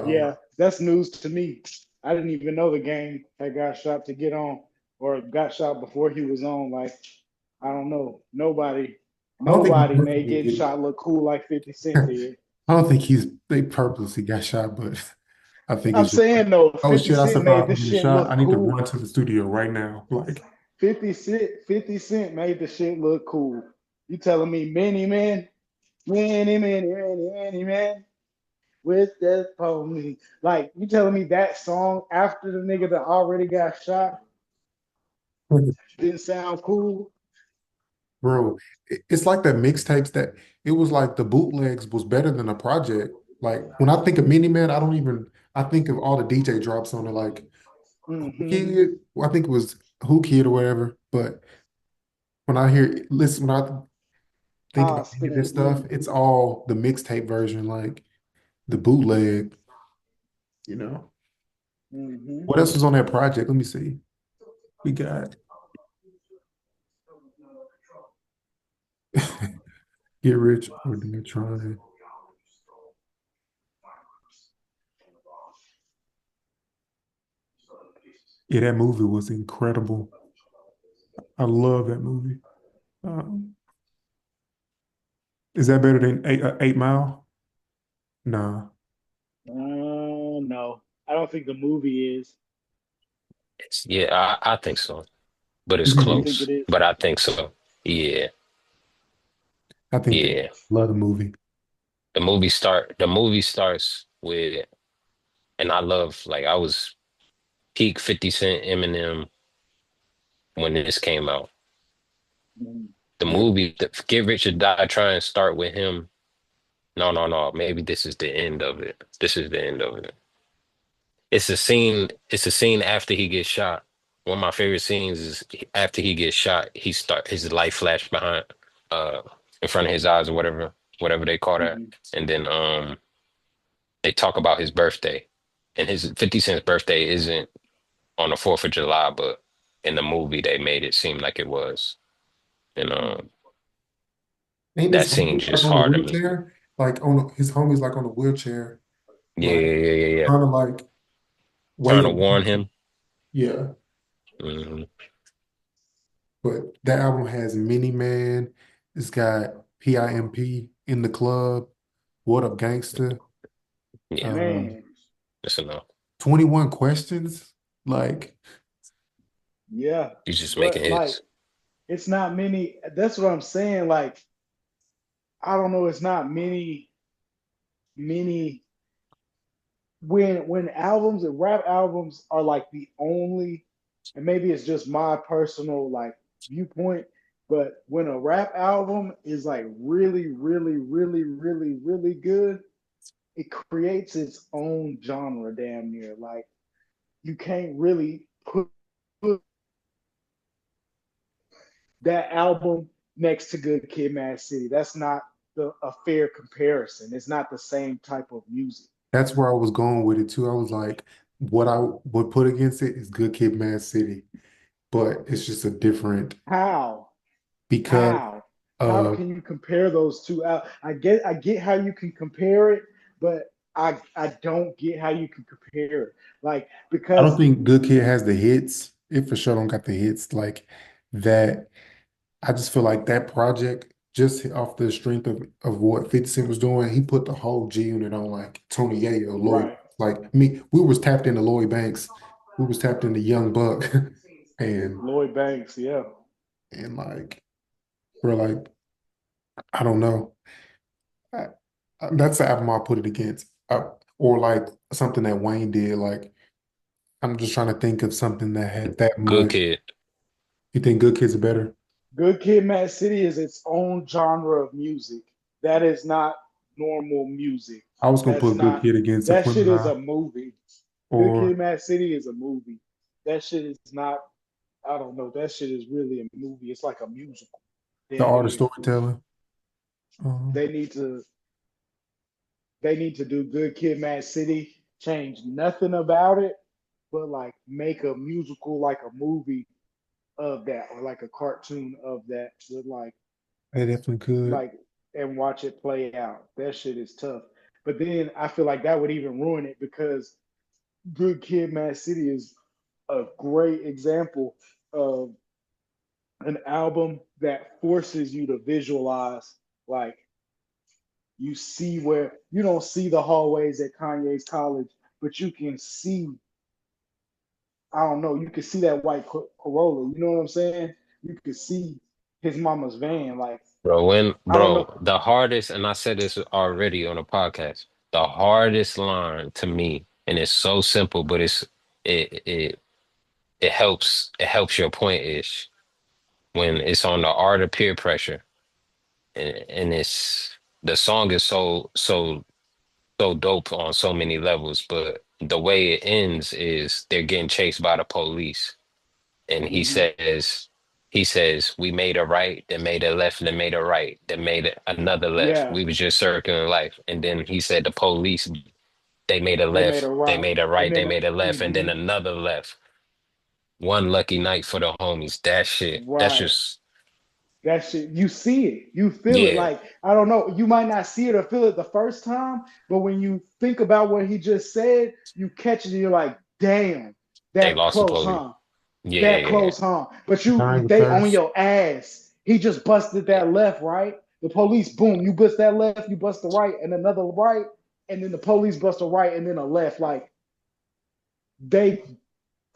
on. Yeah, that's news to me. I didn't even know the game had got shot to get on or got shot before he was on. Like, I don't know. I don't think he Nobody made purposely getting did shot look cool like 50 Cent it. did. I don't think they purposely got shot, but I think I'm it's just like, saying though, oh 50 shit, I Cent made survived the from getting shit shot. I look need to cool. run to the studio right now. Like, 50 Cent made the shit look cool. You telling me many man with that pony. Like, you telling me that song after the nigga that already got shot didn't sound cool? bro, it's like that mixtapes that it was like the bootlegs was better than a project. Like when I think of Mini Man, I think of all the DJ drops on it, like Who Mm-hmm. Kid, I think it was Who Kid or whatever. But when I think Ah, about any of this spinning. stuff, it's all the mixtape version, like the bootleg, you know. Mm-hmm. What else was on that project? Let me see. We got Get Rich or Die Trying. Yeah, that movie was incredible. I love that movie. Um, is that better than 8 Mile? Nah. No, I don't think the movie is. Yeah, I think so, but it's You think close. it is? But I think so. Yeah, I think that yeah. love the movie. The movie starts with, and I love like I was peak 50 Cent Eminem when this came out. Mm. The Yeah. movie, Get Rich or Die Trying, start with him. No, no, no. Maybe this is the end of it. This is the end of it. It's a scene. It's a scene after he gets shot. One of my favorite scenes is after he gets shot. His light flash behind, uh, in front of his eyes or whatever they call that. Mhm. And then they talk about his birthday, and his 50 Cent's birthday isn't on the 4th of July, but in the movie they made it seem like it was. And Mhm. Ain't that his scene's homie like just on a hard to me. wheelchair? Like on his homie's like on a wheelchair, Yeah, like yeah, yeah, yeah, yeah. trying to like Trying wave to him. warn him. Yeah. Hmm. But that album has Mini Man. It's got PIMP in the club. What Up Gangsta? Yeah, Um, Man, that's enough. 21 Questions. Like, yeah, He's just making but like, hits. it's not many. That's what I'm saying. Like, I don't know. It's not many. When albums and rap albums are like the only, and maybe it's just my personal like viewpoint, but when a rap album is like really good, it creates its own genre damn near. Like, you can't really put that album next to Good Kid, Mad City. That's not a fair comparison. It's not the same type of music. that's where I was going with it too. I was like, what I would put against it is Good Kid, Mad City, but it's just a different How? because How? How uh, can you compare those two out? I get how you can compare it, but I don't get how you can compare it. Like, I don't because think Good Kid has the hits. It for sure don't got the hits like that. I just feel like that project, just off the strength of what 50 Cent was doing, he put the whole G unit on like Tony Yayo, Lloyd. right, Like me, we was tapped into Lloyd Banks, we was tapped into Young Buck, and Lloyd Banks, yeah. like we're like, I don't know. I, that's the album I put it against. Or like something that Wayne did. Like I'm just trying to think of something that had that Good much. kid. You think Good Kids are better? Good Kid, Mad City is its own genre of music. That is not normal music. I was gonna That's put Good not. Kid against That shit is Aquemini a movie. Good or Kid, Mad City is a movie. That shit is not. I don't know. That shit is really a movie. It's like a musical. The Damn Art of near. Storytelling. They need to. They need to do Good Kid, Mad City. Change nothing about it, but like make a musical, like a movie of that, or like a cartoon of that, with They definitely could. like and watch it play out. That shit is tough. But then I feel like that would even ruin it because Good Kid, Mad City is a great example of an album that forces you to visualize, like you see where you don't see the hallways at Kanye's college, but you can see, I don't know, you can see that white Corolla. You know what I'm saying? You can see his mama's van. Like, I don't know. The hardest, and I said this already on a podcast, the hardest line to me, and it's so simple, but it it it helps your point is when it's on the art of peer pressure, and it's the song is so dope on so many levels, but the way it ends is they're getting chased by the police, and Mhm. he says we made a right, then made a left, then made a right, then made another left. Yeah, We was just circling life, and then he said the police, they made a they made a left, they right, made a and right, they then made a left, and then mhm, another left. One lucky night for the homies. That shit. That's right. just That shit, you see it, you feel it. yeah. Like, I don't know, you might not see it or feel it the first time, but when you think about what he just said, you catch it and you're like, damn, They that lost the close, police. huh? Yeah, That yeah, yeah. close, huh? But Dying with they on thirst. your ass. He just busted Yeah. that left, right? The police, boom, you bust that left, you bust the right, and another right, and then the police bust a right and then a left. Like, they,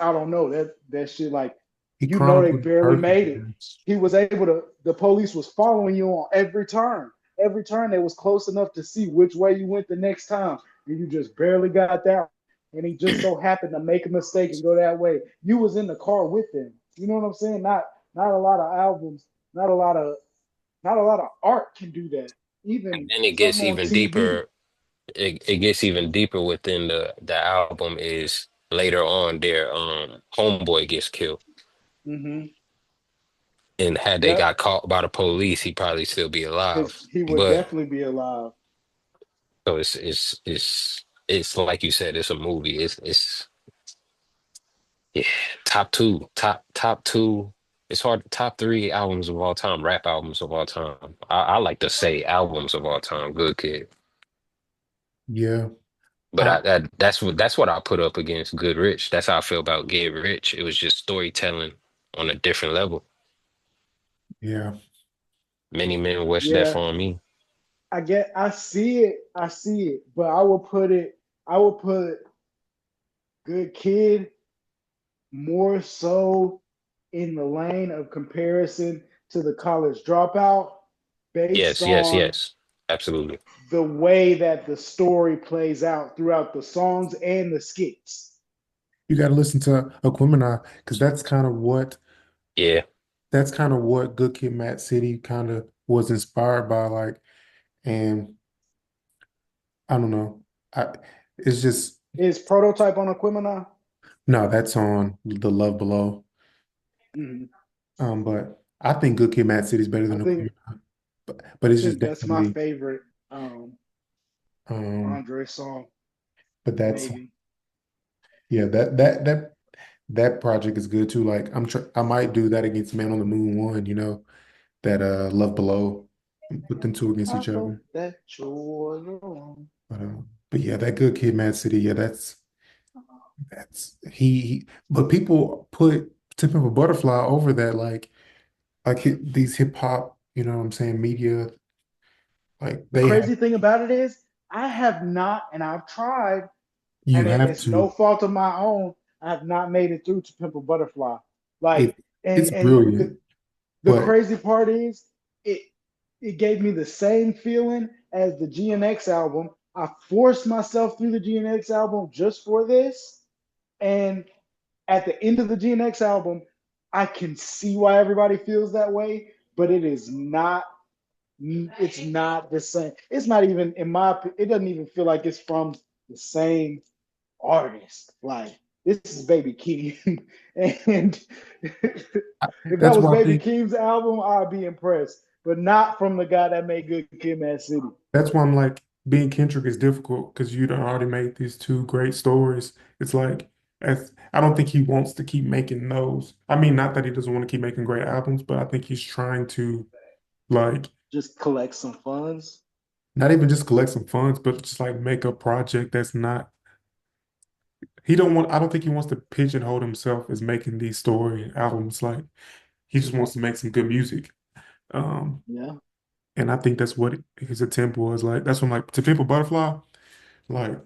I don't know, that shit, like, He you know, they chronicled it barely made perfectly, it. man. He was able to, the police was following you on every turn. Every turn they was close enough to see which way you went the next time. And you just barely got that. And he just so happened to make a mistake and go that way. You was in the car with him. You know what I'm saying? Not a lot of albums, not a lot of not a lot of art can do that. And Even then it gets something on even TV. deeper. It gets even deeper within the album is later on their homeboy gets killed. Mm-hmm. And had they Yep. got caught by the police, he'd probably still be alive. He would But definitely be alive. so it's like you said, it's a movie. It's yeah, top two. It's hard. Top three albums of all time, rap albums of all time. I like to say albums of all time. Good Kid, Yeah. but I that's what I put up against Good Rich. That's how I feel about Get Rich. It was just storytelling on a different level. yeah. Many men wish that Yeah. for me. I see it, but I would put Good Kid more so in the lane of comparison to the college dropout based Yes, yes, on yes. Absolutely. the way that the story plays out throughout the songs and the skits. You got to listen to Aquemini because Yeah. that's kind of what Good Kid, Mad City kind of was inspired by. Like, and I don't know. I it's just Is Prototype on Aquemini? no, that's on the Love Below. Mhm. But I think Good Kid, Mad City is better I than think Aquemini. But it's just that's my definitely favorite um, um. Andre song, But that's maybe. yeah. That project is good too. Like I might do that against Man on the Moon one. That Love Below. Put them two against I each hope other. that you're wrong. But yeah, that Good Kid, Mad City. Yeah, that's but people put To Pimp a Butterfly over that, these hip hop, you know what I'm saying, media, like The they have crazy thing about it is, I have not, and I've tried, you and have it's no to fault of my own. I have not made it through to Pimp a Butterfly. Like, it it's and brilliant, the but crazy part is, it it gave me the same feeling as the GNX album. I forced myself through the GNX album just for this, and at the end of the GNX album, I can see why everybody feels that way, but it is not. It's not the same. It's not even in my. It doesn't even feel like it's from the same artist. Like this is Baby Keem, and if that That's was why I Baby think Keem's album, I'd be impressed. But not from the guy that made Good Kid, Mad City. that's why I'm like being Kendrick is difficult because you done already made these two great stories. It's like I don't think he wants to keep making those. I mean, not that he doesn't want to keep making great albums, but I think he's trying to like Just collect some funds. not even just collect some funds, but just like make a project that's not he don't want I don't think he wants to pigeonhole himself as making these story albums. Like he just wants to make some good music. Um, Yeah, and I think that's what his attempt was. Like that's when like To Pimp a Butterfly, like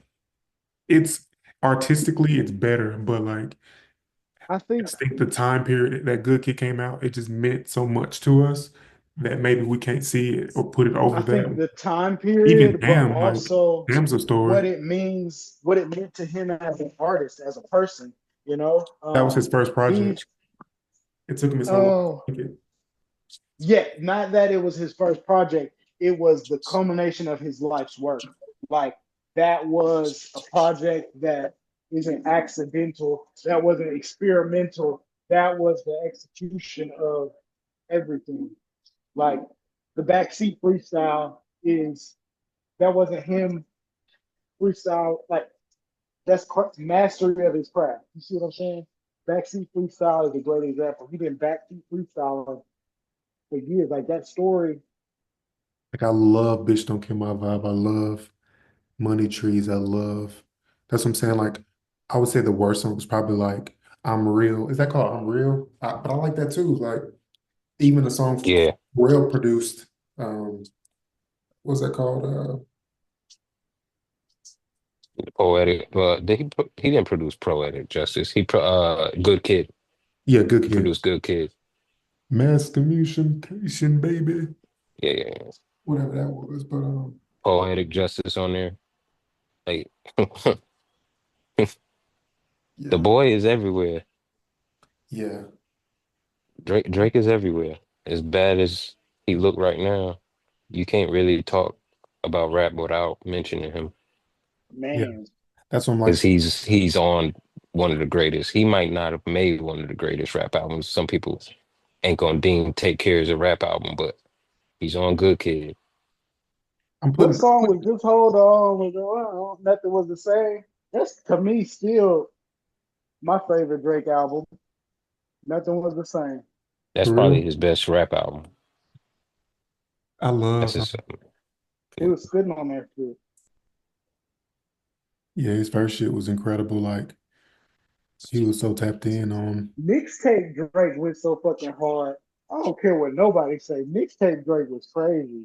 it's artistically it's better, but like I I think just think the time period that Good Kid came out, it just meant so much to us that maybe we can't see it or put it over I think that. the time Even period, but Damn, like also Damn's a story. what it meant to him as an artist, as a person. You know, That was his first he, project. It took him his whole life oh, to make it. yeah, not that it was his first project, it was the culmination of his life's work. Like that was a project that isn't accidental, that wasn't experimental, that was the execution of everything. Like the backseat freestyle is that wasn't him freestyle, like that's mastery of his craft. You see what I'm saying? Backseat freestyle is a great example. He been backseat freestyling for years. Like that story. Like I love Bitch Don't Kill My Vibe. I love Money Trees. I love that's what I'm saying. Like I would say the worst song was probably like I'm Real. Is that called I'm Real? But I like that too. Like even the song Yeah, Real produced, what's that called? poetic. But he didn't produce Poetic Justice. Good Kid. Yeah, Good He Kid. produced Good Kid. Mass Communication, baby. Yeah, yeah, yeah. Whatever that was. But Poetic Justice on there. Like the yeah, boy is everywhere. yeah. Drake is everywhere. As bad as he look right now, you can't really talk about rap without mentioning him Yeah. Man, That's what I'm because like. he's on one of the greatest. He might not have made one of the greatest rap albums. Some people ain't gonna deem Take Care as a rap album, but he's on Good Kid. I'm what putting song was Just Hold On? Nothing was the same. That's to me still my favorite Drake album. Nothing was the same. That's for probably real. his best rap album. I That's love his He yeah. was spitting on that shit. yeah, his first shit was incredible. Like he was so tapped in on Mixtape Drake went so fucking hard. I don't care what nobody say. Mixtape Drake was crazy.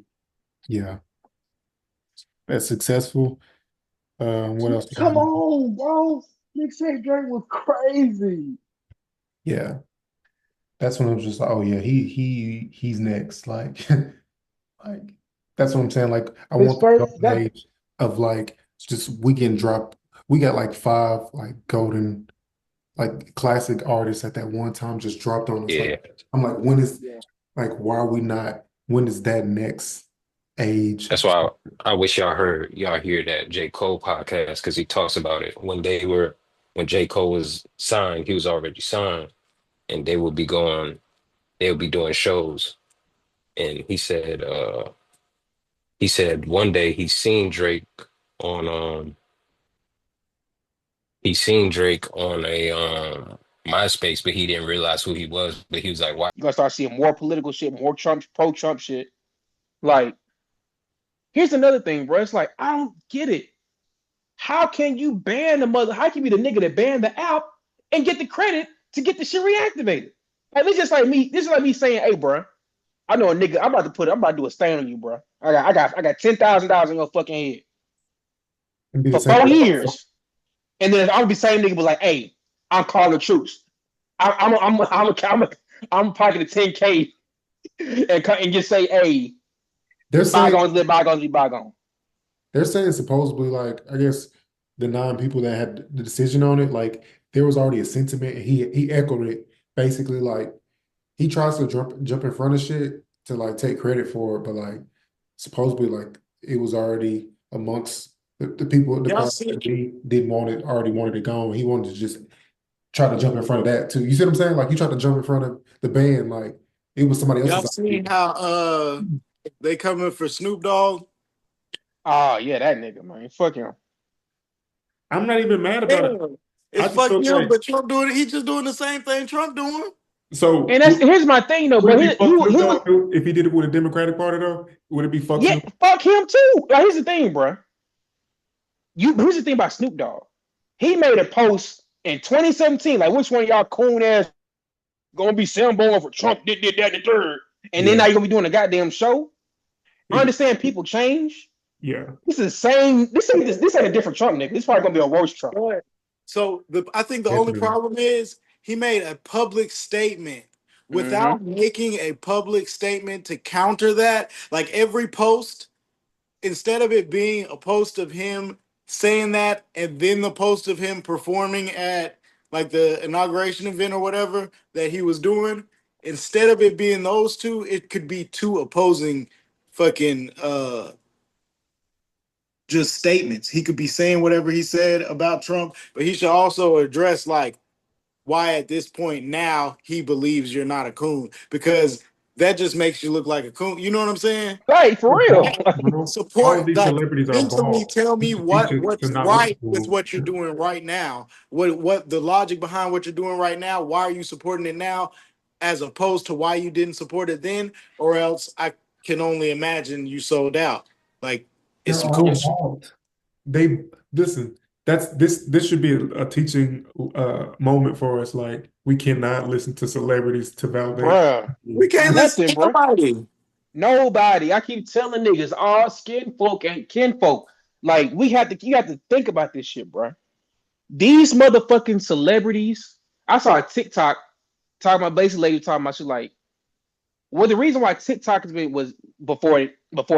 yeah, that's successful. What else did he Come do? on, bro. Mixtape Drake was crazy. Yeah, that's when I was just like, oh yeah, he's next. Like like that's what I'm saying. Like I His want the first golden that age of like just we can drop. We got like five like golden like classic artists at that one time just dropped on us. Like Yeah. I'm like, when is yeah, like why are we not? When is that next age? That's why I wish y'all hear that J. Cole podcast because he talks about it when J. Cole was signed, he was already signed, and they would be doing shows. And he said one day on he seen Drake on a MySpace, but he didn't realize who he was. But he was like, "Why?" You're gonna start seeing more political shit, more Trump, pro Trump shit. Like, here's another thing, bro. It's like I don't get it. How can you ban the mother? How can you be the nigga that banned the app and get the credit to get the shit reactivated? Like, this just like me. This is like me saying, "Hey, bro, I know a nigga. I'm about to do a stain on you, bro. I got $10,000 in your fucking head And be the for same. 4 years." And then I'm gonna be saying nigga, but like, "Hey, I'm calling the troops. I'm pocketing 10K and just say, hey, They're saying bygones let bygones be bygones." they're saying supposedly like I guess the nine people that had the decision on it, like there was already a sentiment and he echoed it basically like he tries to jump in front of shit to like take credit for it, but like supposedly like it was already amongst the people in the Y'all crowd see, that he didn't want it, already wanted it gone. He wanted to just try to jump in front of that too. You see what I'm saying? Like he tried to jump in front of the band, like it was somebody y'all else's seen idea. how they coming for Snoop Dogg? Oh yeah, that nigga, man. Fuck him. I'm not even mad about it. Yeah. I It's just fuck feel him, like but Trump doing it. He just doing the same thing Trump doing. so. And here's my thing though, Would bro. it be fuck Snoop He was Dogg if he did it with a Democratic Party though? Would it be fuck yeah, Snoop? fuck him too. Like here's the thing, bro. Here's the thing about Snoop Dogg. He made a post in 2017, like which one of y'all coon ass gonna be soundboard for Trump did that the third, and then Yeah, now you're gonna be doing a goddamn show. I it, understand people change. yeah. This is the same. This ain't a different Trump, nigga. This probably gonna be a worse Trump. But so I think the only Definitely. problem is he made a public statement. Mm-hmm. Without making a public statement to counter that, like every post, instead of it being a post of him saying that and then the post of him performing at like the inauguration event or whatever that he was doing, instead of it being those two, it could be two opposing fucking just statements. He could be saying whatever he said about Trump, but he should also address like why at this point now he believes you're not a coon, because that just makes you look like a coon. You know what I'm saying? Like for They're real. bought, bro. All of Support, these like, celebrities are mentally bought tell me to teach us to what's not look right with cool. what you're doing right now. What the logic behind what you're doing right now? Why are you supporting it now, as opposed to why you didn't support it then? Or else I can only imagine you sold out. Like it's They're some all cool shit. bought. They listen. That's this should be a teaching moment for us. Like we cannot listen to celebrities to validate. Bruh. We can't listen Nothing, to bruh. nobody. Nobody. I keep telling niggas, all skin folk ain't kinfolk. Like you have to think about this shit, bruh. These motherfucking celebrities. I saw a TikTok talking about basically lady talking about she like, well, the reason why TikTok has been was before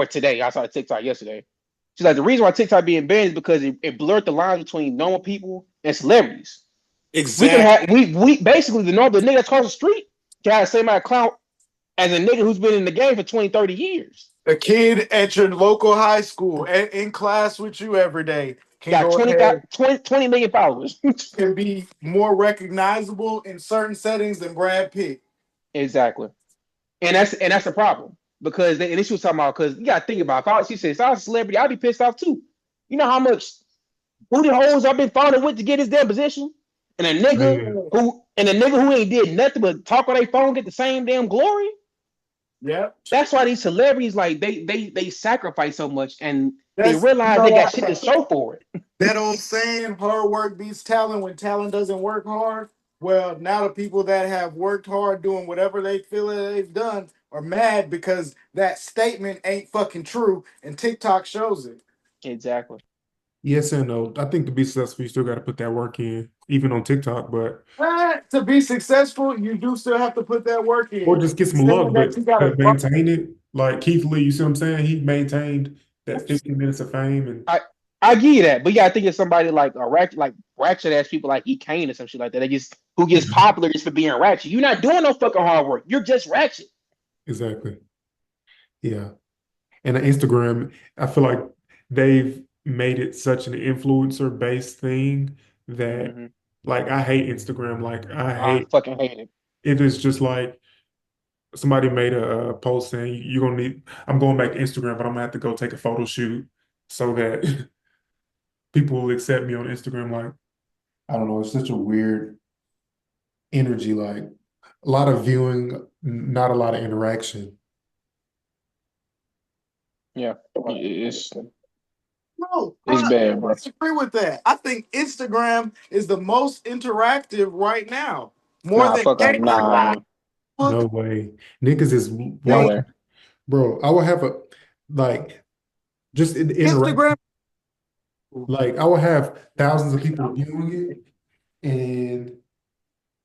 today. I saw a TikTok yesterday. She's like, the reason why TikTok being banned is because it blurred the lines between normal people and celebrities. We can Exactly. have we basically the nigga that's across the street can have the same amount of clout as a nigga who's been in the game for 20, 30 years. A kid at your local high school in class with you every day can Got go 20, ahead 20 million followers. and be more recognizable in certain settings than Brad Pitt. Exactly. And that's the problem. Because and this was talking about because you gotta think about she said if I was a celebrity, I'd be pissed off too. You know how much booty holes I've been falling with to get his damn position? And Man, a nigga who ain't did nothing but talk on their phone get the same damn glory. Yeah. That's why these celebrities like they sacrifice so much and they That's realize they got shit to show for it. that old saying, hard work beats talent when talent doesn't work hard. Well, now the people that have worked hard doing whatever they feel that they've done are mad because that statement ain't fucking true, and TikTok shows it. Exactly. yes and no. I think to be successful, you still got to put that work in, even on TikTok. But To be successful, you do still have to put that work or in. just get some Saying luck, that but you gotta to maintain it. Like Keith Lee, you see what I'm saying? He maintained that 15 minutes of fame, and I give you that, but yeah, I think it's somebody like ratchet ass people like E Kane or some shit like that. They just who gets popular just for being ratchet. You're not doing no fucking hard work. You're just ratchet. exactly, yeah. And the Instagram, I feel like they've made it such an influencer based thing that, Mm-hmm. like, I hate Instagram. Like, I I hate fucking hate it. it. Is just like somebody made a post saying you're gonna need. I'm going back to Instagram, but I'm gonna have to go take a photo shoot so that people will accept me on Instagram. Like, I don't know. It's such a weird energy. Like, a lot of viewing, not a lot of interaction. Yeah, it's No, it's bad, I bro. disagree with that. I think Instagram is the most interactive right now, more Nah, than fuck off. Nah, No Facebook. way. Niggas is no watching. way. Bro, I will have a like just interact. Instagram. Like I will have thousands of people viewing it and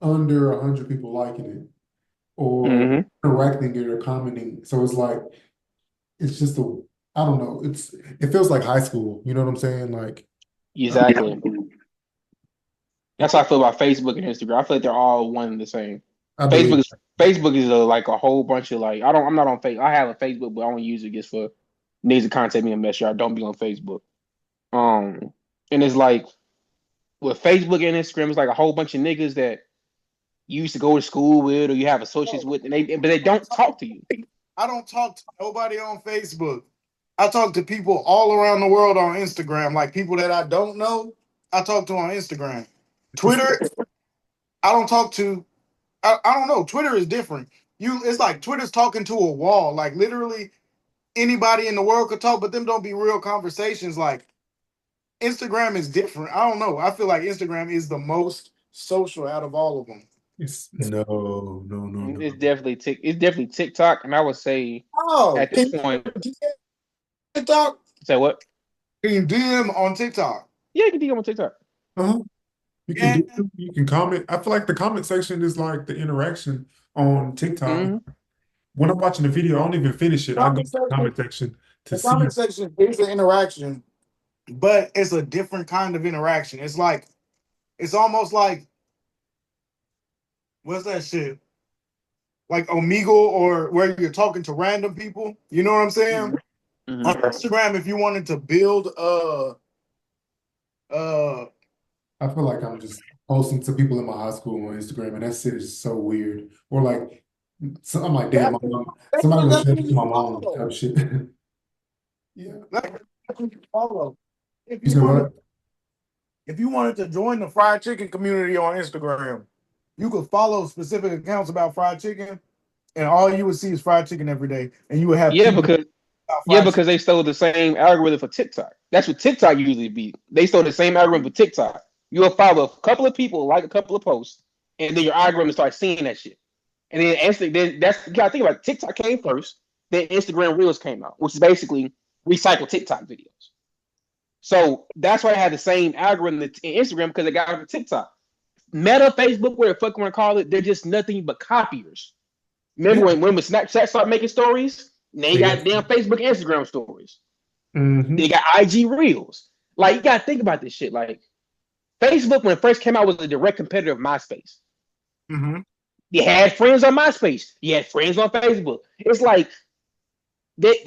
under 100 people liking it or Mm-hmm. interacting it or commenting. So it's like it's just a I don't know. It feels like high school. You know what I'm saying? Like Exactly. That's how I feel about Facebook and Instagram. I feel like they're all one and the same. I believe. Facebook is like a whole bunch of like I'm not on Facebook. I have a Facebook, but I only use it just for niggas to contact me and make sure I don't be on Facebook. And it's like with Facebook and Instagram, it's like a whole bunch of niggas that you used to go to school with or you have associates with, but they don't talk to you. I don't talk to nobody on Facebook. I talk to people all around the world on Instagram, like people that I don't know. I talk to on Instagram. Twitter, I don't talk to. I don't know. Twitter is different. It's like Twitter's talking to a wall. Like literally anybody in the world could talk, but them don't be real conversations. Like Instagram is different. I don't know. I feel like Instagram is the most social out of all of them. No. It's definitely TikTok, and I would say at this point, TikTok. Say what? You can DM on TikTok. Yeah, you can DM on TikTok. Uh-huh. You can comment. I feel like the comment section is like the interaction on TikTok. Mm-hmm. When I'm watching the video, I don't even finish it. I go to the comment section to see. The comment section is an interaction, but it's a different kind of interaction. It's almost like, what's that shit? Like Omegle, or where you're talking to random people. You know what I'm saying? Mm-hmm. On Instagram, if you wanted to build I feel like I'm just posting to people in my high school on Instagram, and that shit is so weird. Or like, so I'm like, damn, somebody was saying to my mom type shit. Yeah. Follow. You said what? If you wanted to join the fried chicken community on Instagram, you could follow specific accounts about fried chicken, and all you would see is fried chicken every day, and you would have because they stole the same algorithm for TikTok. That's what TikTok usually be. They stole the same algorithm for TikTok. You'll follow a couple of people, like a couple of posts, and then your algorithm starts seeing that shit. And then that's you gotta think about it. TikTok came first, then Instagram Reels came out, which is basically recycled TikTok videos. So that's why I had the same algorithm in Instagram, because they got it for TikTok. Meta, Facebook, whatever the fuck you want to call it, they're just nothing but copiers. Remember when Snapchat started making stories? Now you got damn Facebook, Instagram stories. Mm-hmm. They got IG Reels. Like, you gotta think about this shit. Like, Facebook, when it first came out, was a direct competitor of MySpace. Mm-hmm. You had friends on MySpace. You had friends on Facebook. It's like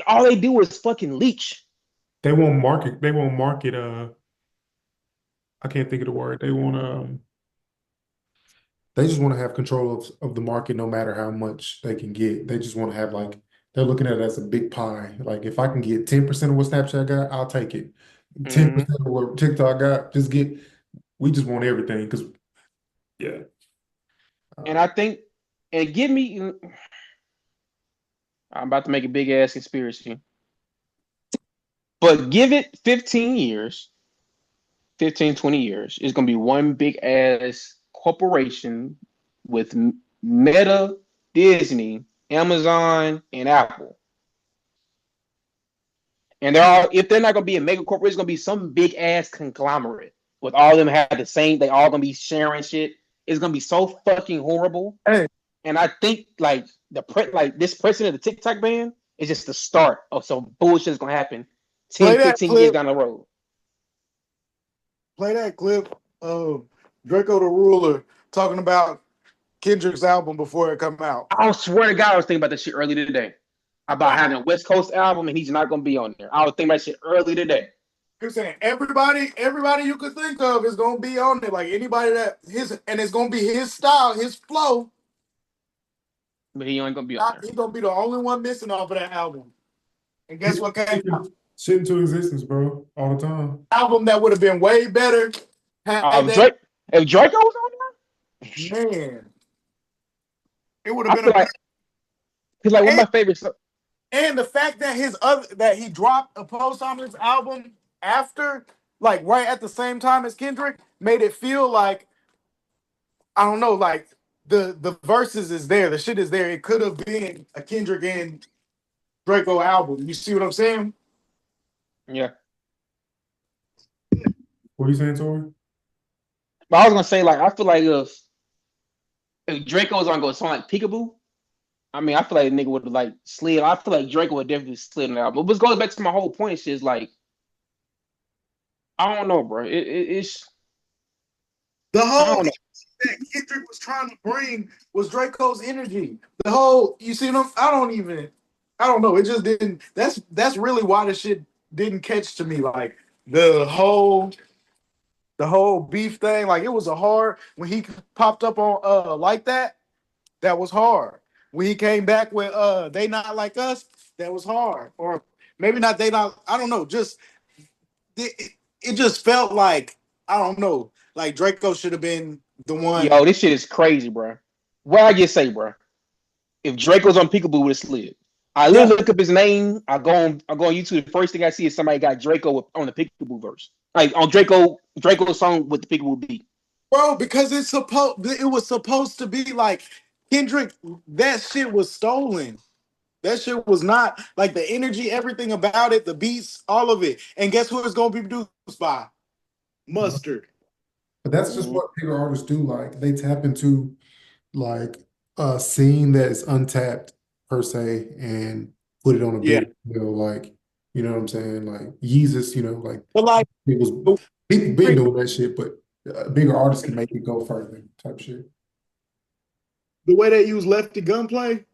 all they do is fucking leech. They won't market. I can't think of the word. They just want to have control of the market, no matter how much they can get. They just want to have, like, they're looking at it as a big pie. Like, if I can get 10% of what Snapchat got, I'll take it. 10% of what TikTok got, we just want everything, because, yeah. And I think, I'm about to make a big ass conspiracy, but give it 15 years, 20 years, it's going to be one big ass corporation with Meta, Disney, Amazon, and Apple. And if they're not going to be a mega corporation, it's going to be some big ass conglomerate with all of them have the same, they all going to be sharing shit. It's going to be so fucking horrible. Hey. And I think like this president of the TikTok ban is just the start of some bullshit that's going to happen 10, 15 years down the road. Play that clip of Draco the Ruler talking about Kendrick's album before it come out. I swear to God, I was thinking about that shit early today. About having a West Coast album and he's not going to be on there. I was thinking about shit early today. You're saying everybody you could think of is going to be on there. Like anybody and it's going to be his style, his flow. But he ain't going to be on there. He's going to be the only one missing off of that album. And guess what came out? Shit into existence, bro, all the time. Album that would have been way better. If Draco was on there, man, it would have been he's like one of my favorites. And the fact that that he dropped a posthumous album after, like right at the same time as Kendrick, made it feel like, I don't know, like the verses is there, the shit is there. It could have been a Kendrick and Draco album. You see what I'm saying? Yeah. What are you saying, Tori? But I was gonna say, like, I feel like if Draco's on go sound like Peekaboo, I mean, I feel like the nigga would have like slid. I feel like Draco would definitely slid on the album. But this goes back to my whole point. It's just like, I don't know, bro. It's the whole that Kendrick was trying to bring was Draco's energy. The whole, you see them? I don't know. It just didn't. That's really why the shit didn't catch to me. Like the whole beef thing. Like it was a hard when he popped up on like that. That was hard. When he came back with they not like us. That was hard. Or maybe not they not. I don't know. Just it just felt like I don't know. Like Draco should have been the one. Yo, this shit is crazy, bro. What I just say, bro? If Draco's on Peekaboo with a slid, I literally look up his name. I go on YouTube. The first thing I see is somebody got Draco on the Peekaboo verse, like on Draco's song with the Peekaboo beat. Bro, because it was supposed to be like Kendrick. That shit was stolen. That shit was not like the energy, everything about it, the beats, all of it. And guess who it's gonna be produced by? Mustard. But that's just what bigger artists do. Like they tap into like a scene that is untapped per se and put it on a big deal. Like, you know what I'm saying? Like Yeezus, like But like it was people been doing that shit, but bigger artists can make it go further type shit. the way they use Lefty Gunplay,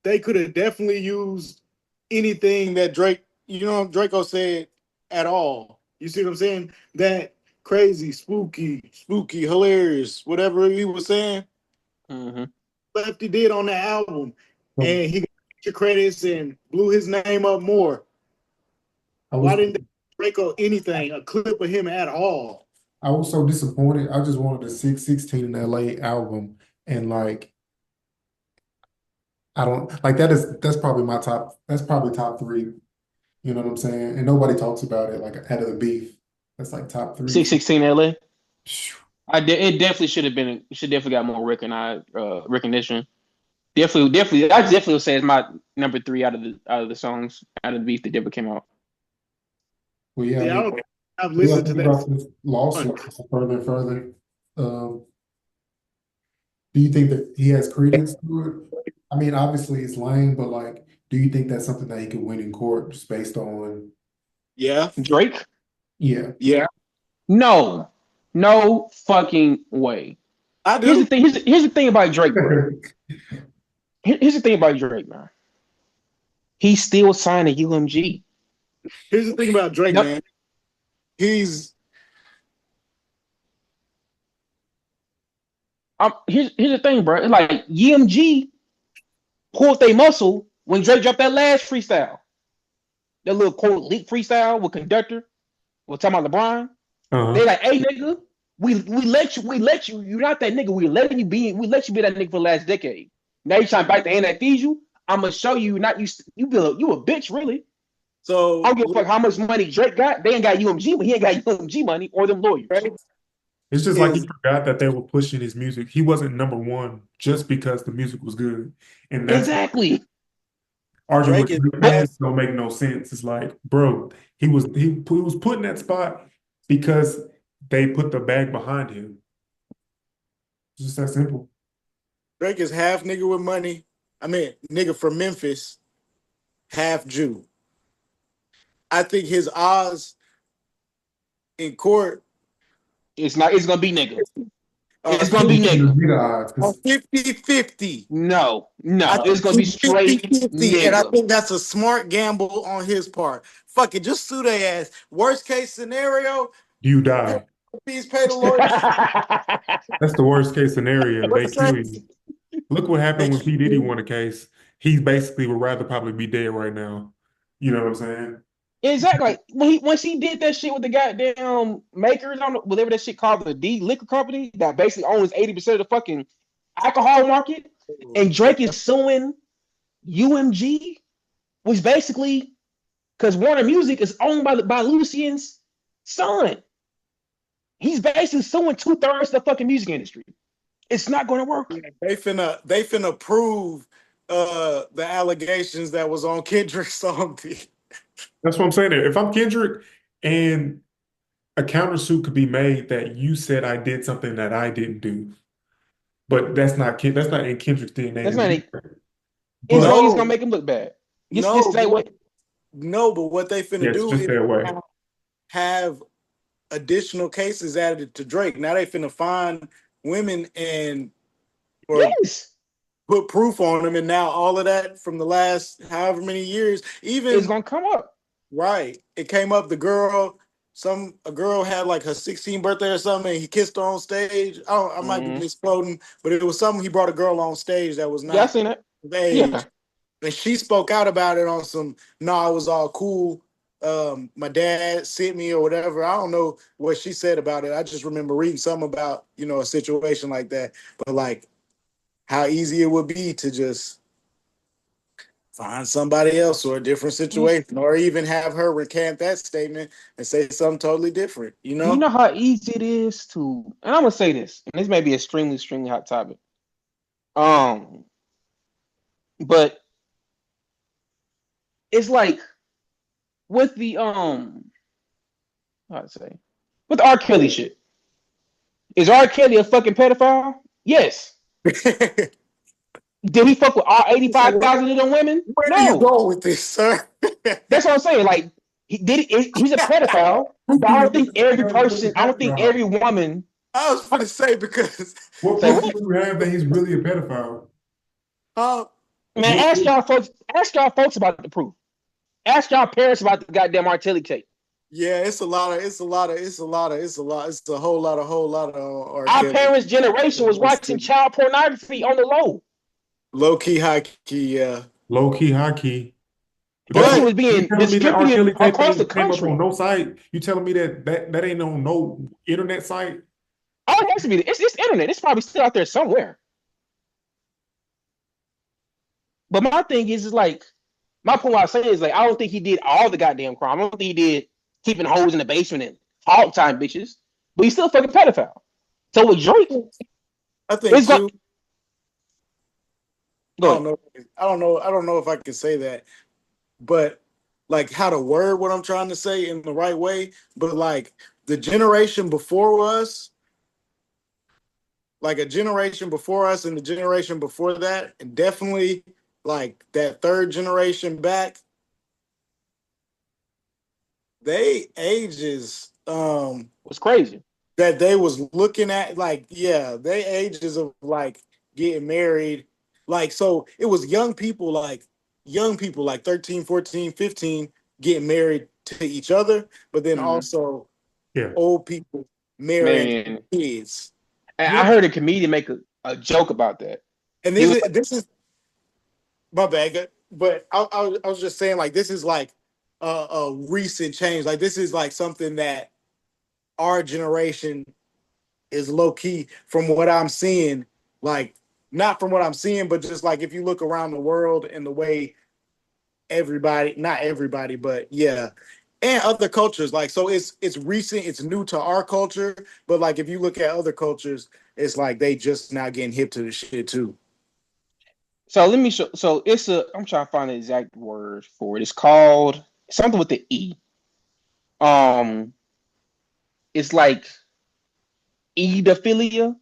they could have definitely used anything that Draco said at all. You see what I'm saying? That crazy, spooky, hilarious, whatever he was saying. Mm-hmm. Lefty did on the album, So and he got your credits and blew his name up more. Why didn't they Draco anything, a clip of him at all? I was so disappointed. I just wanted a 616 in LA album, and like I don't like that's probably my top. That's probably top three. You know what I'm saying? And nobody talks about it like out of the beef. That's like top three. 616 LA. It definitely should have been. Should definitely got more recognition. Definitely. I definitely would say it's my number 3 out of the songs out of the beef that ever came out. Well, yeah, I've listened to about that. this lawsuit further and further. Do you think that he has credence to it? I mean, obviously it's lame, but like, do you think that's something that he could win in court just based on? Yeah, Drake? Yeah. No fucking way. I do. Here's the thing about Drake, bro. Here's the thing about Drake, man. He's still signed a UMG. Here's the thing about Drake, man. Here's the thing, bro. It's like UMG pulled their muscle when Drake dropped that last freestyle. That little quote leak freestyle with Conductor. We're talking about LeBron. They like, hey nigga, we let you. You're not that nigga. We let you be that nigga for the last decade. Now you trying to bite the hand that feeds you. I'm gonna show you. Not you. You a bitch, really. So I don't give a fuck how much money Drake got. They ain't got UMG, but he ain't got UMG money or them lawyers. Right? It's just like he forgot that they were pushing his music. He wasn't number one just because the music was good, and that's exactly. Arguing with fans don't make no sense. It's like, bro, he was put in that spot because they put the bag behind him. It's just that simple. Drake is half nigga with money. I mean, nigga from Memphis, half Jew. I think his odds in court. It's gonna be nigga. It's gonna be nigga. 50-50. No, it's gonna be straight 50-50, and I think that's a smart gamble on his part. Fuck it, just sue their ass. Worst case scenario, you die. Please pay the lawyer. That's the worst case scenario. They kill you. Look what happened when P. Diddy won a case. He basically would rather probably be dead right now. You know what I'm saying? Exactly. Once he did that shit with the goddamn makers on whatever that shit called, the D liquor company that basically owns 80% of the fucking alcohol market, and Drake is suing UMG, which basically because Warner Music is owned by Lucian's son. He's basically suing 2/3 of the fucking music industry. It's not going to work. They finna prove the allegations that was on Kendrick's song. That's what I'm saying. If I'm Kendrick and a countersuit could be made that you said I did something that I didn't do, but that's not in Kendrick's DNA. That's not. It's always gonna make him look bad. No, but what they finna do is have additional cases added to Drake. Now they finna find women and or Yes, put proof on them, and now all of that from the last however many years, it's even gonna come up. right, it came up. The girl, a girl had like her 16th birthday or something, and he kissed her on stage. I might be Hmm. misquoting, but it was something. He brought a girl on stage that was Yeah, I not seen it. of age, Yeah, and she spoke out about it on some. No, it was all cool. My dad sent me or whatever. I don't know what she said about it. I just remember reading something about a situation like that. But like how easy it would be to just find somebody else or a different you, situation, or even have her recant that statement and say something totally different. You you know? know how easy it is to, and I'm gonna say this, and this may be extremely, extremely hot topic. Um, but it's like with the how to say, with the R. Kelly shit. Is R. Kelly a fucking pedophile? Yes. Did he fuck with all So where, 85,000 of them women? where do you No. go with this, sir? That's what I'm saying. Like he did. He's a pedophile, Proof but do I you don't have think every that he's really person. a I don't think pedophile? every woman. I was gonna say because What Say proof do what? you have that he's really a pedophile? uh, Man, What ask proof? y'all folks. Ask y'all folks about the proof. Ask y'all parents about the goddamn R. Kelly tape. yeah, it's a whole lot of R. Our Kelly. parents' generation was watching child pornography on the low. Low key, high key, yeah. Low key, high key. But That that's shit But was you being telling me that R. distributed Kelly tape across the ain't came up on country. no site? You telling me that ain't on no internet site? Oh, it has to be. It's internet. It's probably still out there somewhere. But my thing is like my point. What I was saying is like I don't think he did all the goddamn crime. I don't think he did keeping hoes in the basement and hog time bitches. But he's still a fucking pedophile. So with Drake, I think it's going. too. I Go don't ahead. know. I don't know if I can say that, but like how to word what I'm trying to say in the right way. But like the generation before us, like a generation before us and the generation before that, and definitely like that third generation back, they ages It's crazy. that they was looking at, like, yeah, they ages of like getting married. Like, so it was young people like 13, 14, 15 getting married to each other, but then Mm-hmm. also Yeah. old people marrying Man, kids. I Yeah. heard a comedian make a joke about that. And He was like, this is my bad, but I was just saying, like, this is like a recent change. Like, this is like something that our generation is low key from what I'm seeing. Like, not from what I'm seeing, but just like if you look around the world and the way everybody, not everybody, but yeah, and other cultures. Like, so it's recent, it's new to our culture, but like if you look at other cultures, it's like they just now getting hip to the shit too. so let me show. So it's a. I'm trying to find the exact word for it. It's called something with the E. Um, it's like edophilia.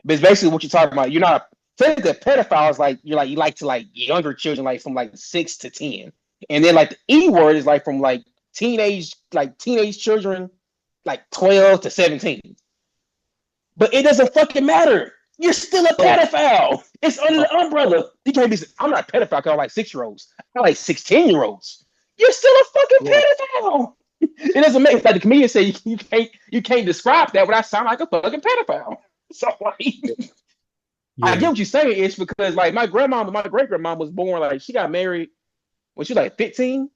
But it's basically what you're talking about. You're not technically a pedophile is like you like to like younger children, like from like 6 to 10. And then like the E word is like from teenage children, like 12 to 17. But it doesn't fucking matter. You're still a Oh, pedophile. It's under the umbrella. You can't be. I'm not a pedophile because I like 6-year-olds. I like 16-year-olds. You're still a fucking yeah. pedophile. It doesn't make like the comedian say you can't describe that without sound like a fucking pedophile. So like I Yeah. get what you're saying. It's because like my great grandma was born like she got married when she was like 15,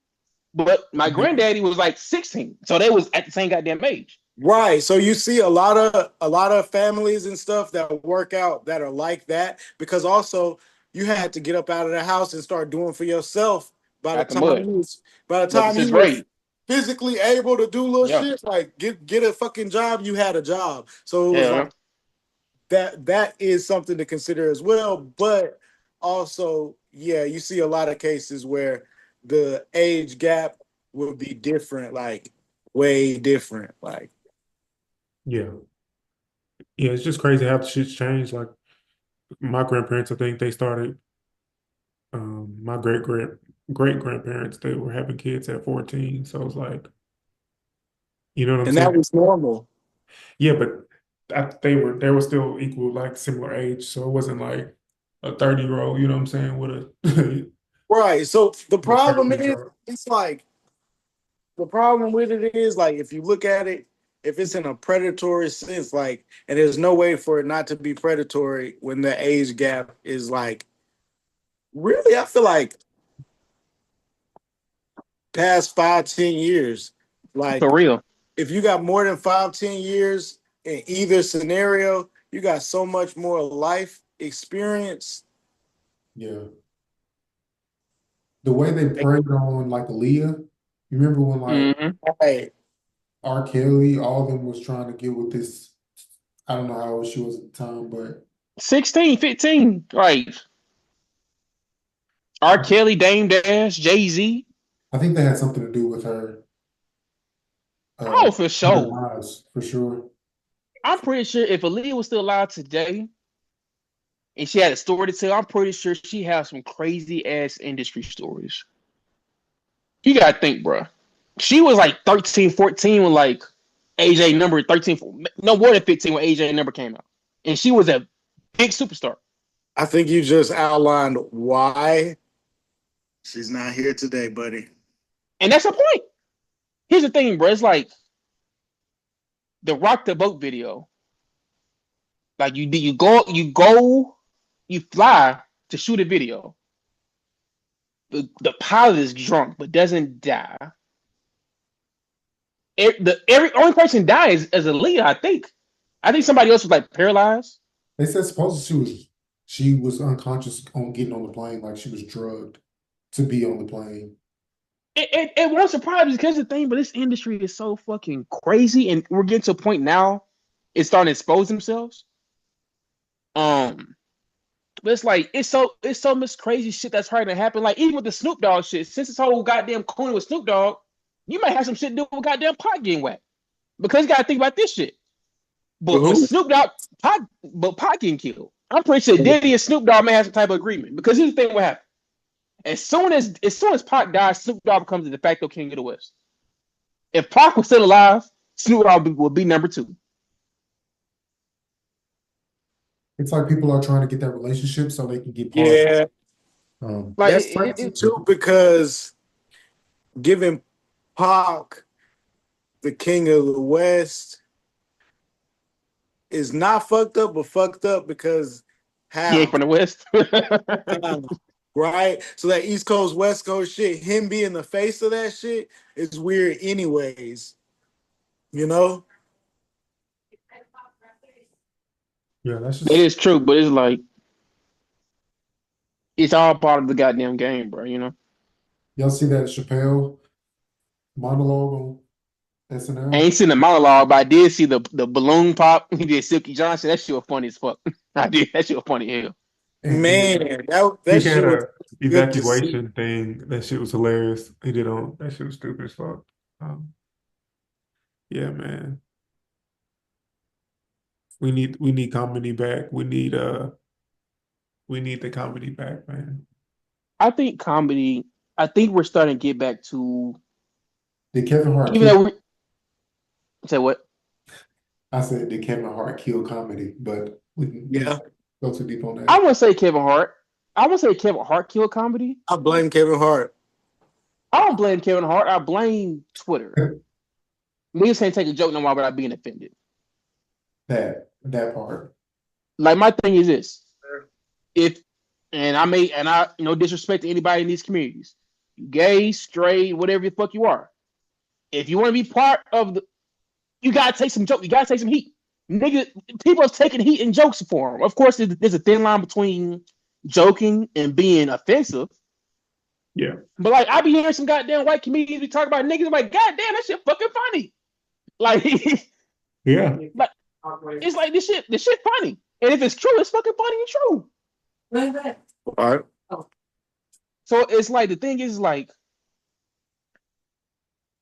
but my granddaddy was like 16, so they was at the same goddamn age. Right. So you see a lot of families and stuff that work out that are like that, because also you had to get up out of the house and start doing for yourself by the Out the time mud. you was by the Up to time sixth you was grade. physically able to do little Yeah. shit like get a fucking job. You had a job. So it was like Yeah. that is something to consider as well. But also, yeah, you see a lot of cases where the age gap will be different, like way different. Like, Yeah. Yeah. It's just crazy how the shit's changed. Like my grandparents, I think they started my great grandparents, they were having kids at 14. So it's like You know what I'm And that saying? was normal. Yeah, but they were still equal, like similar age, so it wasn't like a 30-year-old, you know what I'm saying, with a Right. So the with a problem crazy is, chart. it's like the problem with it is like if you look at it, if it's in a predatory sense, like, and there's no way for it not to be predatory when the age gap is like really, I feel like past 5, 10 years. For Like real. if you got more than 5, 10 years in either scenario, you got so much more life experience. Yeah. The way they preyed on like Aaliyah, you remember when like Hmm. Right. R. Kelly, all of them was trying to get with this. I don't know how old she was at the time, but 16, 15. Right. R. I, Kelly, Dame Dash, Jay-Z. I think that had something to do with her Oh, for her sure. demise for sure. I'm pretty sure if Aaliyah was still alive today and she had a story to tell, I'm pretty sure she has some crazy ass industry stories. You gotta think, bro. She was like 13, 14 when like AJ number 13, no more than 15 when AJ number came out. And she was a big superstar. I think you just outlined why she's not here today, buddy. And that's the point. Here's the thing, bro. It's like the Rock the Boat video. Like you fly to shoot a video. The pilot is drunk but doesn't die. Every only person dies as a leader, I think. I think somebody else was like paralyzed. They said supposedly she was unconscious on getting on the plane, like she was drugged to be on the plane. It won't surprise me because the thing, but this industry is so fucking crazy, and we're getting to a point now. It's starting to expose themselves. But it's like it's so much crazy shit that's starting to happen. Like even with the Snoop Dogg shit, since this whole goddamn corner with Snoop Dogg, you might have some shit to do with goddamn pot getting whacked. Because you gotta think about this shit. But But who? Snoop Dogg, pot getting killed. I'm pretty sure Diddy and Snoop Dogg may have some type of agreement. Because here's the thing: what happened? As soon as Pac dies, Snoop Dogg becomes the de facto king of the West. If Pac was still alive, Snoop Dogg would be number two. It's like people are trying to get that relationship so they can get part. Yeah, Like that's it, crazy too because giving Pac the king of the West is not fucked up, but fucked up because he ain't how? from the West. Right? So that East Coast, West Coast shit, him being the face of that shit is weird anyways. You know? Yeah, that's It just is true, but it's like it's all part of the goddamn game, bro. You know. y'all see that Chappelle monologue on I SNL? ain't seen the monologue, but I did see the balloon pop. He did Silky Johnson. That shit was funny as fuck. I did. That shit was funny as hell. And Man, he that had shit was a good to see. evacuation thing. That shit was hilarious. He did on that shit was stupid as fuck. Um, yeah, man. We need comedy back. We need the comedy back, man. I think comedy. I think we're starting to get back to Did Kevin Hart even kill? though we say what I said did Kevin Hart kill comedy, but we can Yeah. go too deep on I that. wouldn't say Kevin Hart. I would say Kevin Hart killed comedy. I blame Kevin Hart. I don't blame Kevin Hart. I blame Twitter. Niggas can't take a joke no more without being offended. That part. Like my thing is this: if and I no disrespect to anybody in these communities, gay, straight, whatever the fuck you are. If you want to be part of the, you gotta take some joke. You gotta take some heat. Nigga, people are taking heat and jokes for them. Of course, there's a thin line between joking and being offensive. Yeah. But like, I be hearing some goddamn white comedians be talking about niggas. I'm like, goddamn, that shit fucking funny. Like, Yeah. like it's like this shit funny. And if it's true, it's fucking funny and true. All right. So it's like the thing is like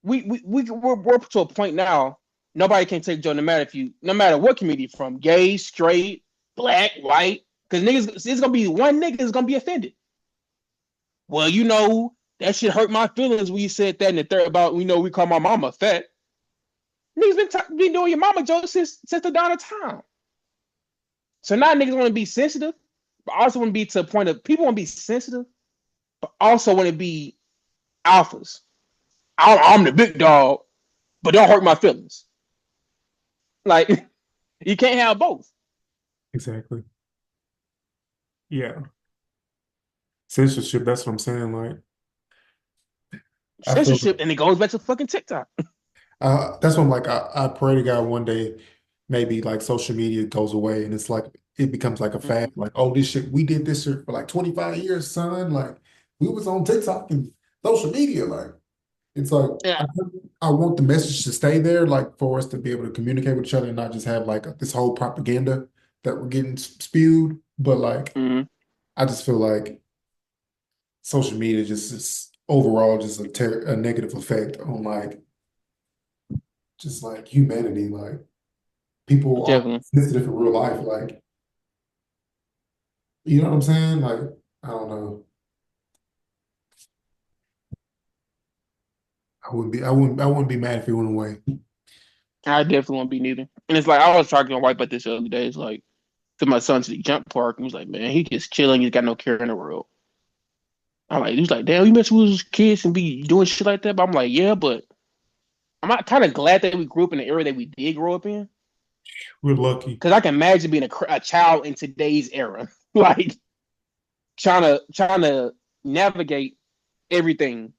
we're to a point now. Nobody can take Joe, no matter what community you're from, gay, straight, black, white, because niggas, it's gonna be one nigga that's gonna be offended. Well, that shit hurt my feelings when you said that in the third about we call my mama fat. Niggas been doing your mama jokes since the dawn of time. So now niggas want to be sensitive, but also want to be to a point of people want to be sensitive, but also want to be alphas. I'm the big dog, but don't hurt my feelings. Like you can't have both. Exactly. Yeah. Censorship, that's what I'm saying. Like, I feel Censorship, and it goes back to fucking TikTok. that's what I'm like. I pray to God one day, maybe like social media goes away and it's like it becomes like a fad. Like, oh, this shit, we did this shit for like 25 years, son. Like, we was on TikTok and social media. Like, it's like Yeah. I want the message to stay there, like for us to be able to communicate with each other and not just have like this whole propaganda that we're getting spewed. But like, Mm-hmm. I just feel like social media just is overall just a negative effect on like just like humanity. Like people are Definitely. sensitive in real life. Like, you know what I'm saying? Like, I don't know. I wouldn't be mad if it went away. I definitely won't be neither. And it's like I was talking to my wife about this the other day. It's like took my son to the jump park and he was like, man, he just chilling, he's got no care in the world. He's like, damn, you mentioned we was kids and be doing shit like that. But I'm like, yeah, but I'm not kind of glad that we grew up in the era that we did grow up in. We're lucky. Because I can imagine being a child in today's era, like trying to navigate everything.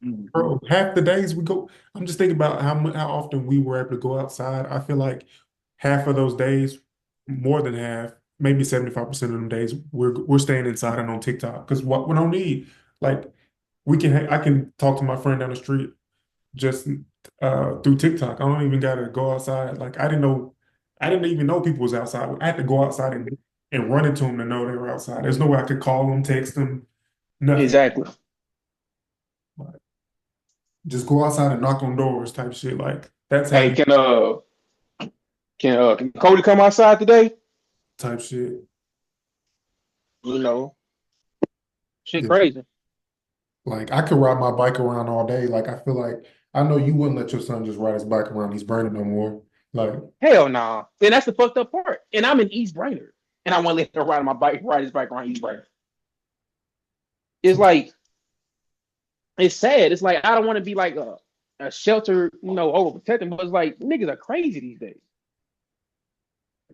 Bro, half the days we go, I'm just thinking about how often we were able to go outside. I feel like half of those days, more than half, maybe 75% of them days, we're staying inside and on TikTok because what we don't need, like I can talk to my friend down the street just through TikTok. I don't even gotta go outside. Like I didn't even know people was outside. I had to go outside and run into them to know they were outside. There's no way I could call them, text them, nothing. Exactly. Just go outside and knock on doors type shit. Like that's how Hey, you can Cody come outside today? type shit. You know, shit Yeah. crazy. Like I could ride my bike around all day. Like I feel like I know you wouldn't let your son just ride his bike around East Burning no more. Like Hell no. Nah. And that's the fucked up part. And I'm in East Brainerd. And I want to let him ride his bike around East Brainerd. It's like, it's sad. It's like, I don't want to be like a shelter, overprotecting, but it's like, niggas are crazy these days.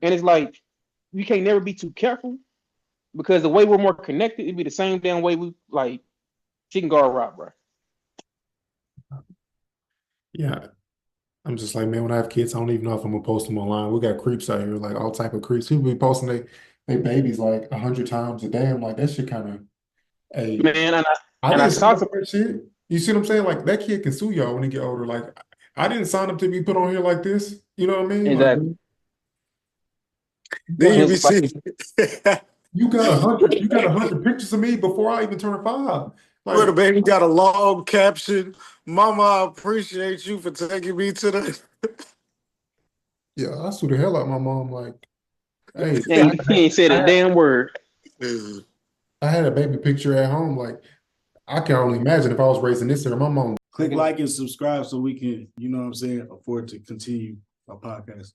And it's like, we can't never be too careful because the way we're more connected, it'd be the same damn way she can go around, bro. yeah, I'm just like, man, when I have kids, I don't even know if I'm gonna post them online. We got creeps out here, like all type of creeps. People be posting they babies like 100 times a day. I'm like, that shit kind of, hey, Man, I and I didn't sign saw up for that shit. You see what I'm saying? Like that kid can sue y'all when he get older. Like I didn't sign up to be put on here like this. You know what I mean? Like exactly. Then you It's be like, seeing. you got 100 pictures of me before I even turned 5. Little Like, baby got a long caption. Mama, I appreciate you for taking me to the. yeah, I sue the hell out of my mom. Like, hey, he ain't said a damn word. I had a baby picture at home. Like, I can only imagine if I was raising this here. My mom. Click like and subscribe so we can, you know what I'm saying, afford to continue our podcast.